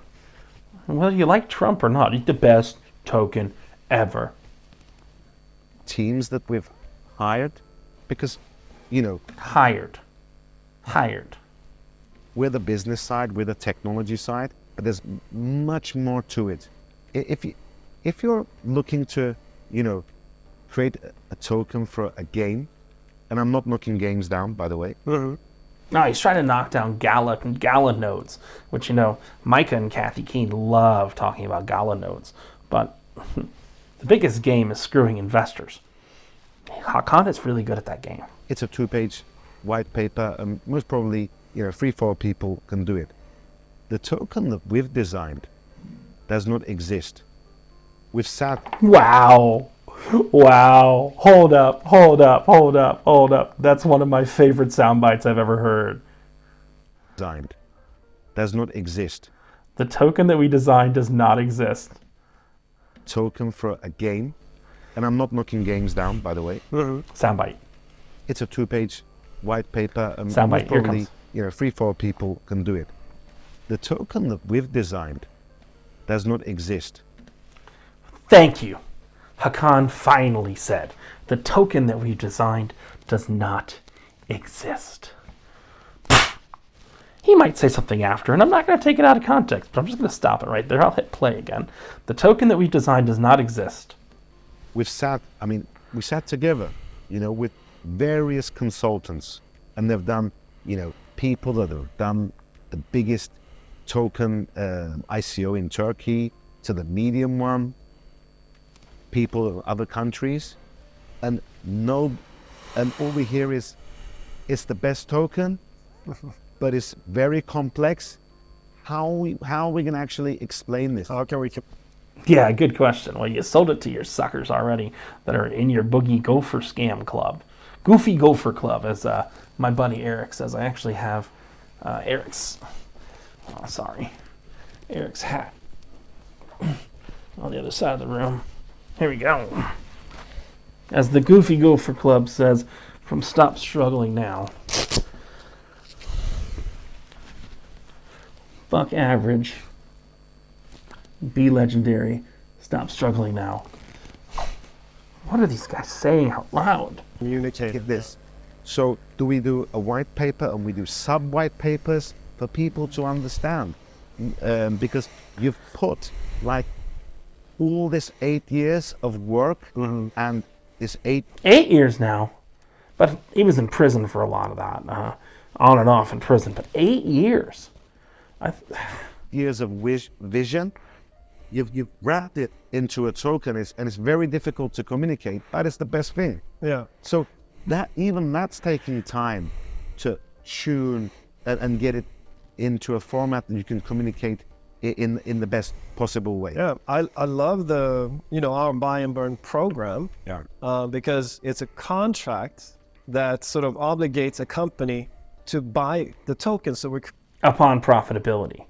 Whether you like Trump or not, he's the best token ever. Teams that we've hired, because, you know... Hired. We're the business side, we're the technology side, but there's much more to it. If you're looking to, you know, create a token for a game, and I'm not knocking games down, by the way. No, he's trying to knock down Gala nodes, which, you know, Micah and Kathy Keene love talking about Gala nodes. But the biggest game is screwing investors. Hakan is really good at that game. It's a 2-page white paper, and most probably, you know, 3-4 people can do it. The token that we've designed does not exist. We've sat... Wow. Hold up. That's one of my favorite sound bites I've ever heard. Designed. Does not exist. The token that we designed does not exist. Token for a game, and I'm not knocking games down, by the way. Soundbite. It's a 2-page white paper, and soundbite. Here probably, comes. you know, 3-4 people can do it. The token that we've designed does not exist. Thank you. Hakan finally said, the token that we've designed does not exist. He might say something after, and I'm not going to take it out of context, but I'm just going to stop it right there. I'll hit play again. The token that we've designed does not exist. We sat together, you know, with various consultants, and they've done, you know, people that have done the biggest token ICO in Turkey to the medium one, people of other countries, and all we hear is it's the best token, but it's very complex. How are we gonna actually explain this? Yeah, good question. Well, you sold it to your suckers already that are in your Boogie Gopher Scam Club. Goofy Gopher Club, as my buddy Eric says. I actually have Eric's hat on the other side of the room. Here we go. As the Goofy Gopher Club says, from Stop Struggling Now. Fuck average. Be legendary. Stop struggling now. What are these guys saying out loud? Communicate this. So do we do a white paper and we do sub-white papers for people to understand? Because you've put like all this 8 years of work and this 8 years now. But he was in prison for a lot of that. On and off in prison. But 8 years. Years of vision. You've wrapped it into a token, and it's very difficult to communicate. That is the best thing. Yeah. So that's taking time to tune and get it into a format that you can communicate in the best possible way. Yeah, I love our buy and burn program. Yeah. Because it's a contract that sort of obligates a company to buy the token. So upon profitability.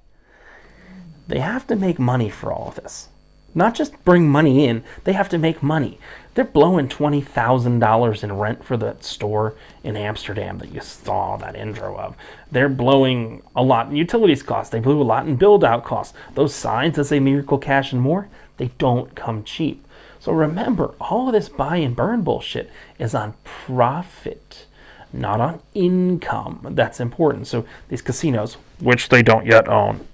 They have to make money for all of this. Not just bring money in, they have to make money. They're blowing $20,000 in rent for the store in Amsterdam that you saw that intro of. They're blowing a lot in utilities costs. They blew a lot in build-out costs. Those signs that say Miracle Cash and More, they don't come cheap. So remember, all of this buy and burn bullshit is on profit, not on income. That's important. So these casinos, which they don't yet own,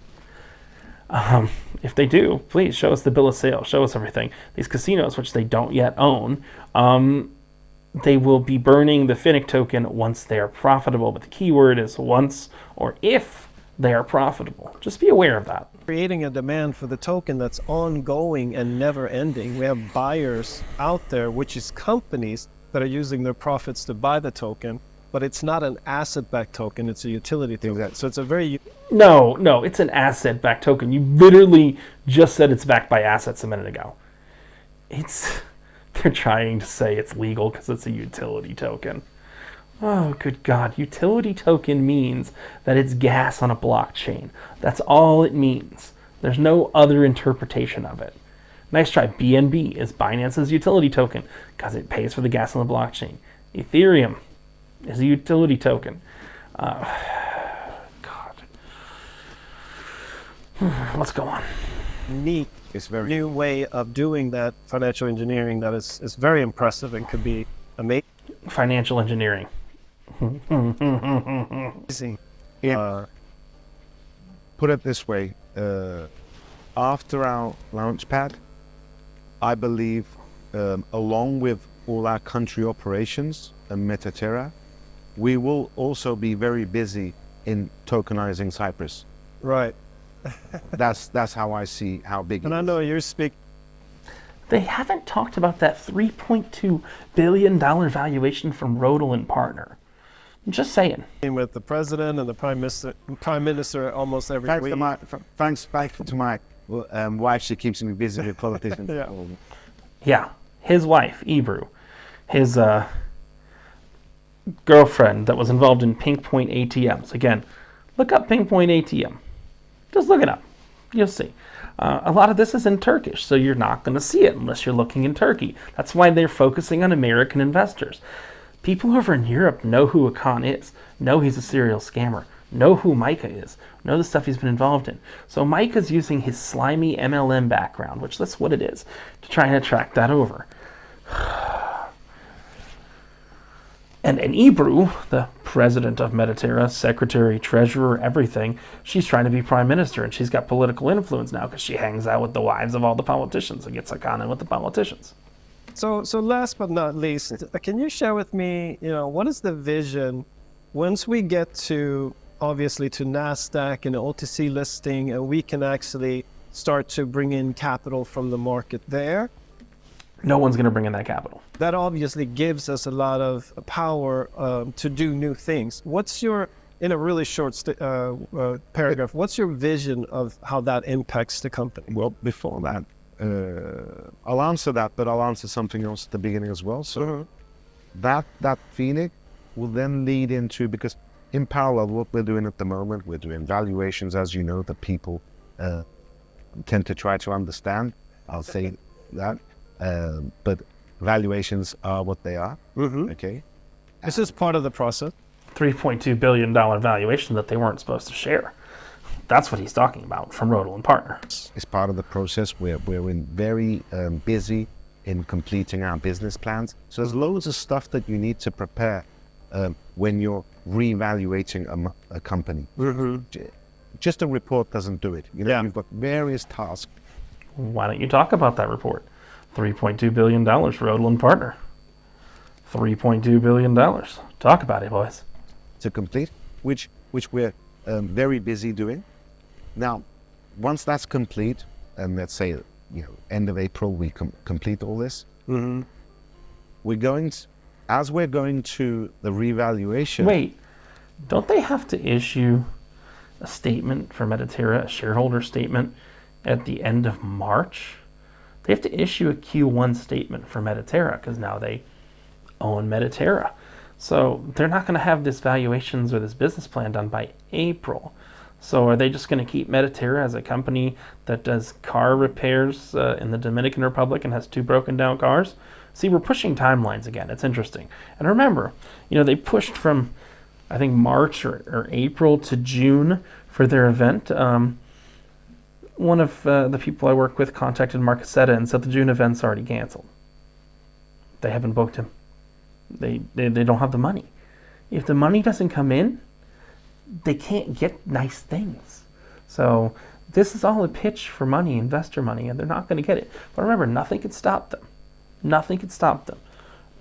if they do, please show us the bill of sale, show us everything. These casinos, which they don't yet own, they will be burning the Finnick token once they are profitable. But the key word is once, or if they are profitable. Just be aware of that. Creating a demand for the token that's ongoing and never ending. We have buyers out there, which is companies that are using their profits to buy the token, but it's not an asset-backed token, it's a utility token. So it's a very... No, it's an asset-backed token. You literally just said it's backed by assets a minute ago. They're trying to say it's legal because it's a utility token. Oh, good God. Utility token means that it's gas on a blockchain. That's all it means. There's no other interpretation of it. Nice try. BNB is Binance's utility token because it pays for the gas on the blockchain. Ethereum is a utility token. God. Let's go on. Neat. It's very new way of doing that financial engineering that is very impressive and could be amazing. Financial engineering. Put it this way, after our launchpad, I believe, along with all our country operations and Metaterra, we will also be very busy in tokenizing Cyprus. Right. That's how I see how big. And I know you're speaking. They haven't talked about that $3.2 billion valuation from Rodel and Partner. I'm just saying. With the president and the prime minister almost every week. Thanks to my wife, she keeps me busy with politicians. Yeah, his wife, Ebru, his girlfriend that was involved in Pink Point ATMs. Again, look up Pink Point ATM. Just look it up. You'll see. A lot of this is in Turkish, so you're not going to see it unless you're looking in Turkey. That's why they're focusing on American investors. People over in Europe know who Akan is, know he's a serial scammer, know who Micah is, know the stuff he's been involved in. So Micah's using his slimy MLM background, which that's what it is, to try and attract that over. And Ebru, the president of Metaterra, secretary, treasurer, everything, she's trying to be prime minister, and she's got political influence now because she hangs out with the wives of all the politicians and gets Akan in with the politicians. So last but not least, can you share with me, what is the vision once we get to, obviously, to NASDAQ and OTC listing, and we can actually start to bring in capital from the market there? No one's going to bring in that capital. That obviously gives us a lot of power to do new things. What's your, in a really short paragraph, what's your vision of how that impacts the company? Well, before that, I'll answer that, but I'll answer something else at the beginning as well. So that Phoenix will then lead into, because in parallel, what we're doing at the moment, we're doing valuations, as you know, that people tend to try to understand. I'll say that. But valuations are what they are. Okay. This is part of the process. $3.2 billion valuation that they weren't supposed to share. That's what he's talking about from Rodel and Partner. It's part of the process. We're very busy in completing our business plans. So there's loads of stuff that you need to prepare when you're reevaluating a company. Just a report doesn't do it. You've got various tasks. Why don't you talk about that report? $3.2 billion for Rodel and Partner. $3.2 billion. Talk about it, boys. To complete, which we're very busy doing. Now, once that's complete, and let's say, end of April, we complete all this. We're going to, as we're going to the revaluation. Wait, don't they have to issue a statement for Metaterra, a shareholder statement, at the end of March? They have to issue a Q1 statement for Metaterra because now they own Metaterra. So they're not going to have this valuations or this business plan done by April. So are they just going to keep Metaterra as a company that does car repairs in the Dominican Republic and has 2 broken down cars? See, we're pushing timelines again. It's interesting. And remember, they pushed from, I think, March or April to June for their event. One of the people I work with contacted Mark Casetta and said the June event's already canceled. They haven't booked him. They don't have the money. If the money doesn't come in, they can't get nice things. So this is all a pitch for money, investor money, and they're not going to get it. But remember, nothing could stop them. Nothing could stop them.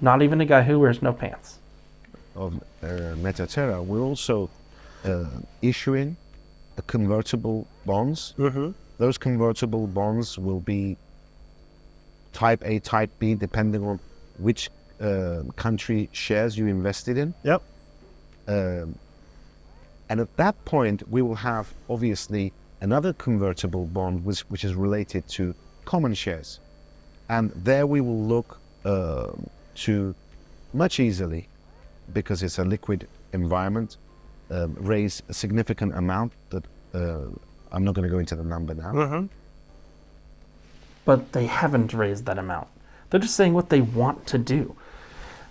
Not even a guy who wears no pants. Of Metaterra, we're also issuing convertible bonds. Those convertible bonds will be type A, type B, depending on which country shares you invested in. Yep. And at that point, we will have obviously another convertible bond which is related to common shares. And there we will look to much easily, because it's a liquid environment, raise a significant amount that I'm not going to go into the number now. But they haven't raised that amount. They're just saying what they want to do.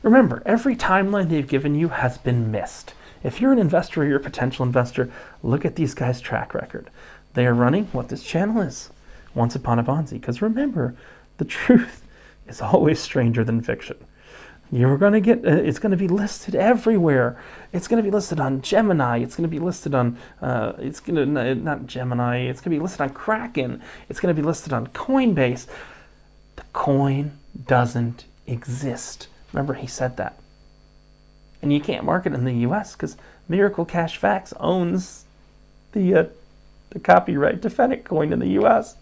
Remember, every timeline they've given you has been missed. If you're an investor or you're a potential investor, look at these guys' track record. They are running what this channel is, Once Upon a Ponzi. Because remember, the truth is always stranger than fiction. You're going to get, it's going to be listed everywhere. It's going to be listed on Gemini. It's going to be listed on, not Gemini, it's going to be listed on Kraken. It's going to be listed on Coinbase. The coin doesn't exist. Remember, he said that. And you can't market in the US because Miracle Cash Facts owns the copyright to Fennec coin in the US.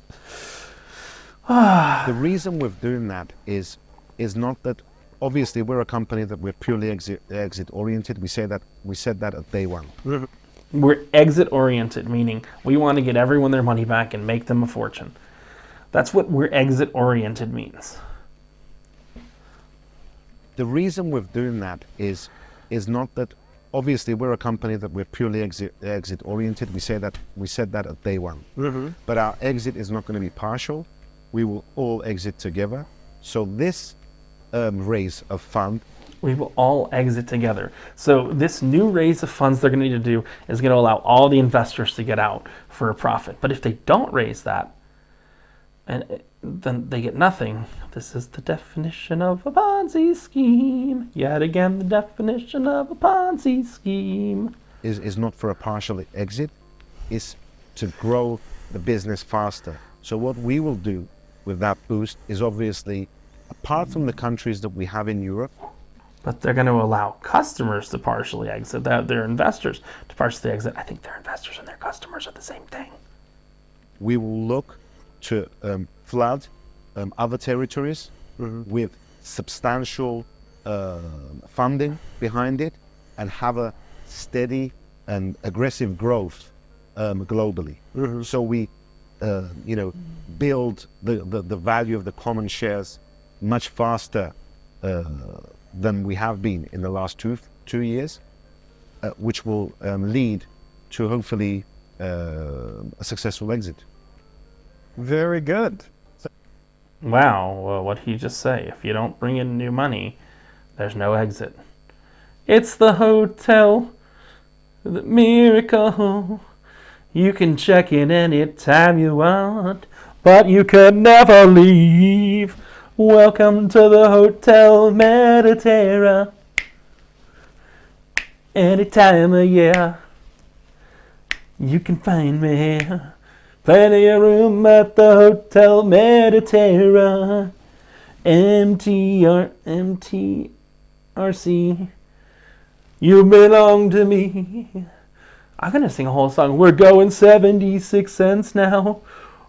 The reason we're doing that is not that, obviously we're a company that we're purely exit oriented. We said that at day one. We're exit oriented, meaning we want to get everyone their money back and make them a fortune. That's what we're exit oriented means. The reason we're doing that is not that, obviously we're a company that we're purely exit oriented. We said that at day one. But our exit is not going to be partial. We will all exit together. So this raise of fund, we will all exit together. So this new raise of funds they're going to need to do is going to allow all the investors to get out for a profit. But if they don't raise that, and then they get nothing. This is the definition of a Ponzi scheme. Yet again, the definition of a Ponzi scheme is not for a partial exit, is to grow the business faster. So what we will do with that boost is obviously, apart from the countries that we have in Europe, but they're going to allow customers to partially exit, their investors to partially exit. I think their investors and their customers are the same thing. We will look to flood other territories with substantial funding behind it and have a steady and aggressive growth globally. So we build the value of the common shares much faster than we have been in the last two years, which will lead to hopefully a successful exit. Very good. Wow, well, what did he just say? If you don't bring in new money, there's no exit. It's the hotel, the miracle. You can check in anytime you want, but you can never leave. Welcome to the Hotel Mediterra. Any time of year, you can find me. Plenty of room at the Hotel Mediterra. MTRC. You belong to me. I'm going to sing a whole song. We're going 76 cents now.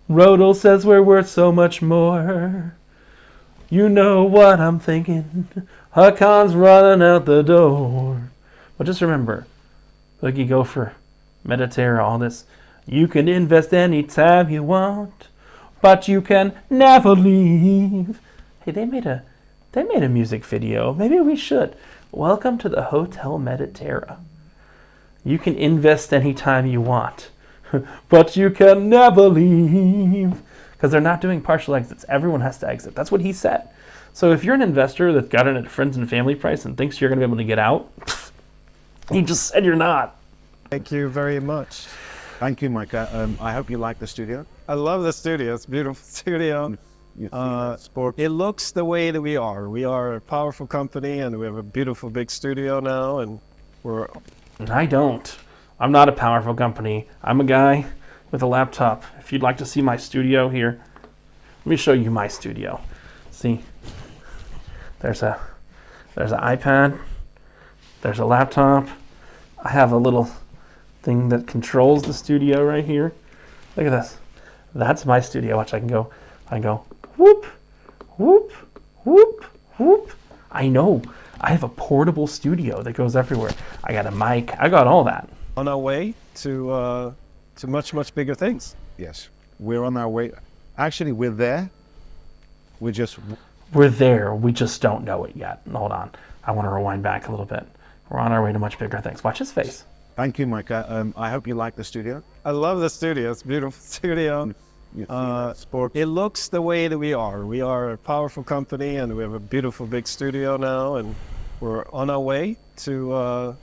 Rodel says we're worth so much more. You know what I'm thinking. Hakan's running out the door. But just remember, Boogie Gopher, Mediterra, all this. You can invest anytime you want, but you can never leave. Hey, they made a music video. Maybe we should. Welcome to the Hotel Mediterra. You can invest anytime you want, but you can never leave. Because they're not doing partial exits. Everyone has to exit. That's what he said. So if you're an investor that's got it at friends and family price and thinks you're going to be able to get out, he just said you're not. Thank you very much. Thank you, Micah. I hope you like the studio. I love the studio. It's a beautiful studio. It looks the way that we are. We are a powerful company, and we have a beautiful big studio now, and we're... I don't. I'm not a powerful company. I'm a guy with a laptop. If you'd like to see my studio here, let me show you my studio. See, there's an iPad, there's a laptop. I have a little thing that controls the studio right here. Look at this. That's my studio. Watch, I can go whoop, whoop, whoop, whoop. I know. I have a portable studio that goes everywhere. I got a mic. I got all that. On our way to much, much bigger things. Yes, we're on our way. Actually, we're there. We're there. We just don't know it yet. Hold on. I want to rewind back a little bit. We're on our way to much bigger things. Watch his face. Thank you, Micah. I hope you like the studio. I love the studio. It's a beautiful studio. It looks the way that we are. We are a powerful company, and we have a beautiful big studio now, and we're on our way to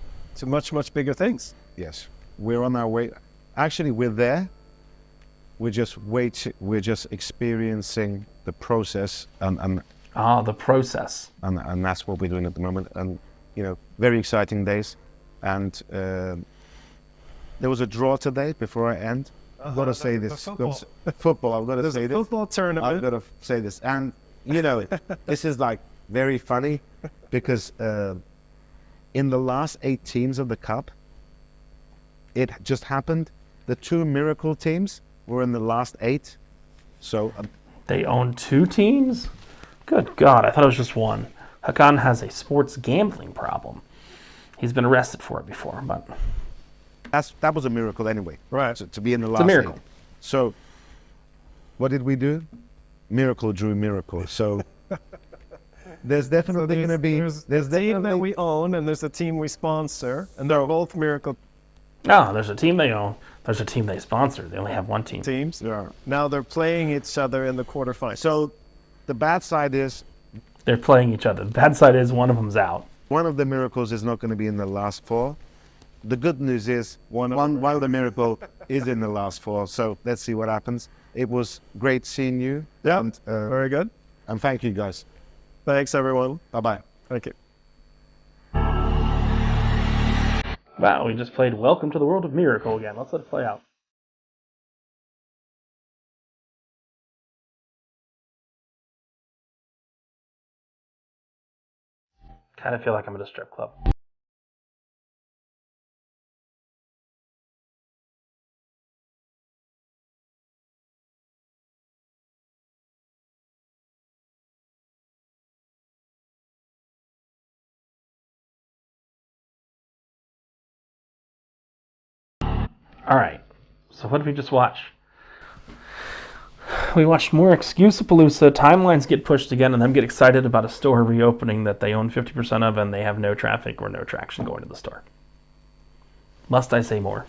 much, much bigger things. Yes, we're on our way. Actually, we're there. We're just experiencing the process, and the process, and that's what we're doing at the moment. And very exciting days. And there was a draw today. Before I end, I've got to say this. Football. I've got to say this. Football tournament. I've got to say this. And this is like very funny because in the last 8 teams of the cup, it just happened. The 2 miracle teams were in the last 8. So they own 2 teams? Good God, I thought it was just one. Hakan has a sports gambling problem. He's been arrested for it before, but that was a miracle anyway. Right. To be in the last 8. It's a miracle. So what did we do? Miracle drew miracle. So there's definitely going to be... There's a team that we own, and there's a team we sponsor, and they're both miracle. No, there's a team they own. There's a team they sponsor. They only have one team. Teams. Yeah. Now they're playing each other in the quarterfinals. So the bad side is... They're playing each other. The bad side is one of them's out. One of the miracles is not going to be in the last 4. The good news is one of the miracle is in the last 4. So let's see what happens. It was great seeing you. Yeah, and, very good. And thank you, guys. Thanks, everyone. Bye-bye. Thank you. Wow, we just played Welcome to the World of Miracle again. Let's let it play out. Kind of feel like I'm at a strip club. All right, so what did we just watch? We watched more Excusapalooza, timelines get pushed again, and them get excited about a store reopening that they own 50% of, and they have no traffic or no traction going to the store. Must I say more?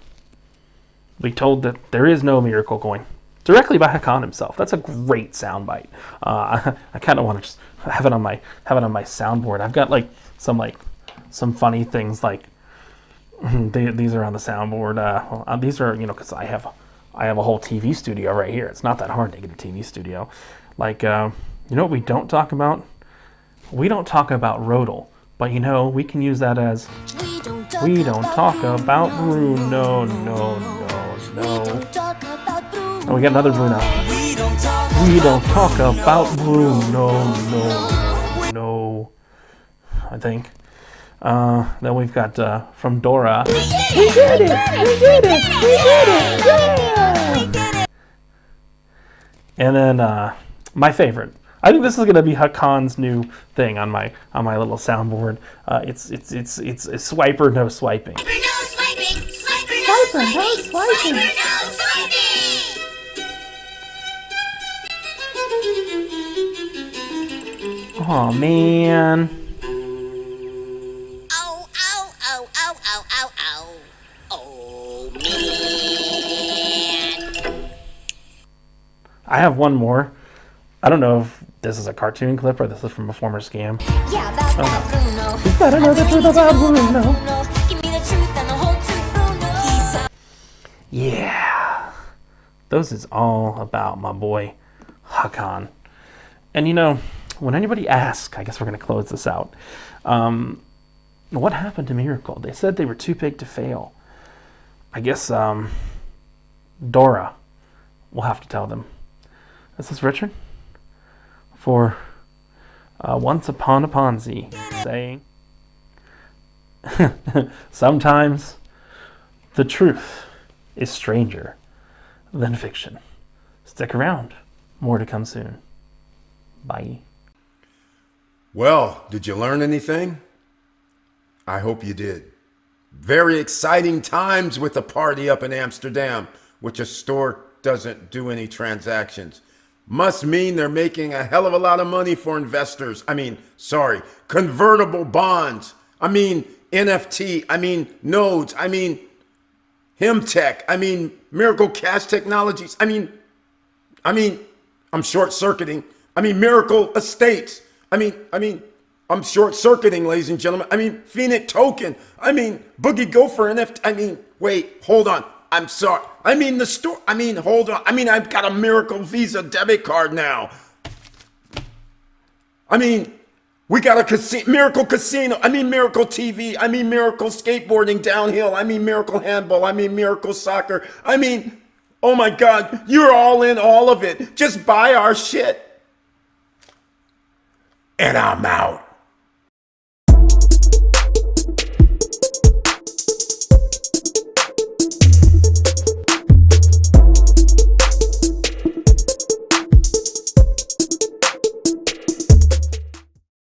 We told that there is no miracle going. Directly by Hakan himself. That's a great soundbite. I kind of want to just have it on my soundboard. I've got some funny things like these are on the soundboard. These are because I have a whole TV studio right here. It's not that hard to get a TV studio. Like what we don't talk about? We don't talk about Rodel, but we can use that as we don't talk about Bruno. No. And we got another Bruno. We don't talk about Bruno. No. I think. Then we've got from Dora. We did it! Yeah! And then my favorite. I think this is gonna be Hakan's new thing on my little soundboard. It's swiper no swiping. Swiper no swiping. Swiper no swiping. Oh man. I have one more. I don't know if this is a cartoon clip or this is from a former scam. Yeah, about that Bruno. You better know the truth about Bruno. Give me the truth and the whole truth, Bruno. Yeah. Those is all about my boy Hakan. And when anybody asks, I guess we're going to close this out. What happened to Miracle? They said they were too big to fail. I guess Dora will have to tell them. This is Richard for Once Upon a Ponzi saying sometimes The truth is stranger than fiction. Stick around. More to come soon. Bye. Well, did you learn anything? I hope you did. Very exciting times with the party up in Amsterdam, which a store doesn't do any transactions. Must mean they're making a hell of a lot of money for investors. Convertible bonds. NFT. Nodes. Hemtech. Miracle Cash Technologies. I'm short-circuiting. Miracle Estates. I'm short-circuiting, ladies and gentlemen. Phoenix Token. Boogie Gopher NFT. Wait, hold on. I'm sorry. The store. Hold on. I've got a Miracle Visa debit card now. We got a Miracle Casino. Miracle TV. Miracle Skateboarding downhill. Miracle Handball. Miracle Soccer. Oh my God, you're all in all of it. Just buy our shit. And I'm out.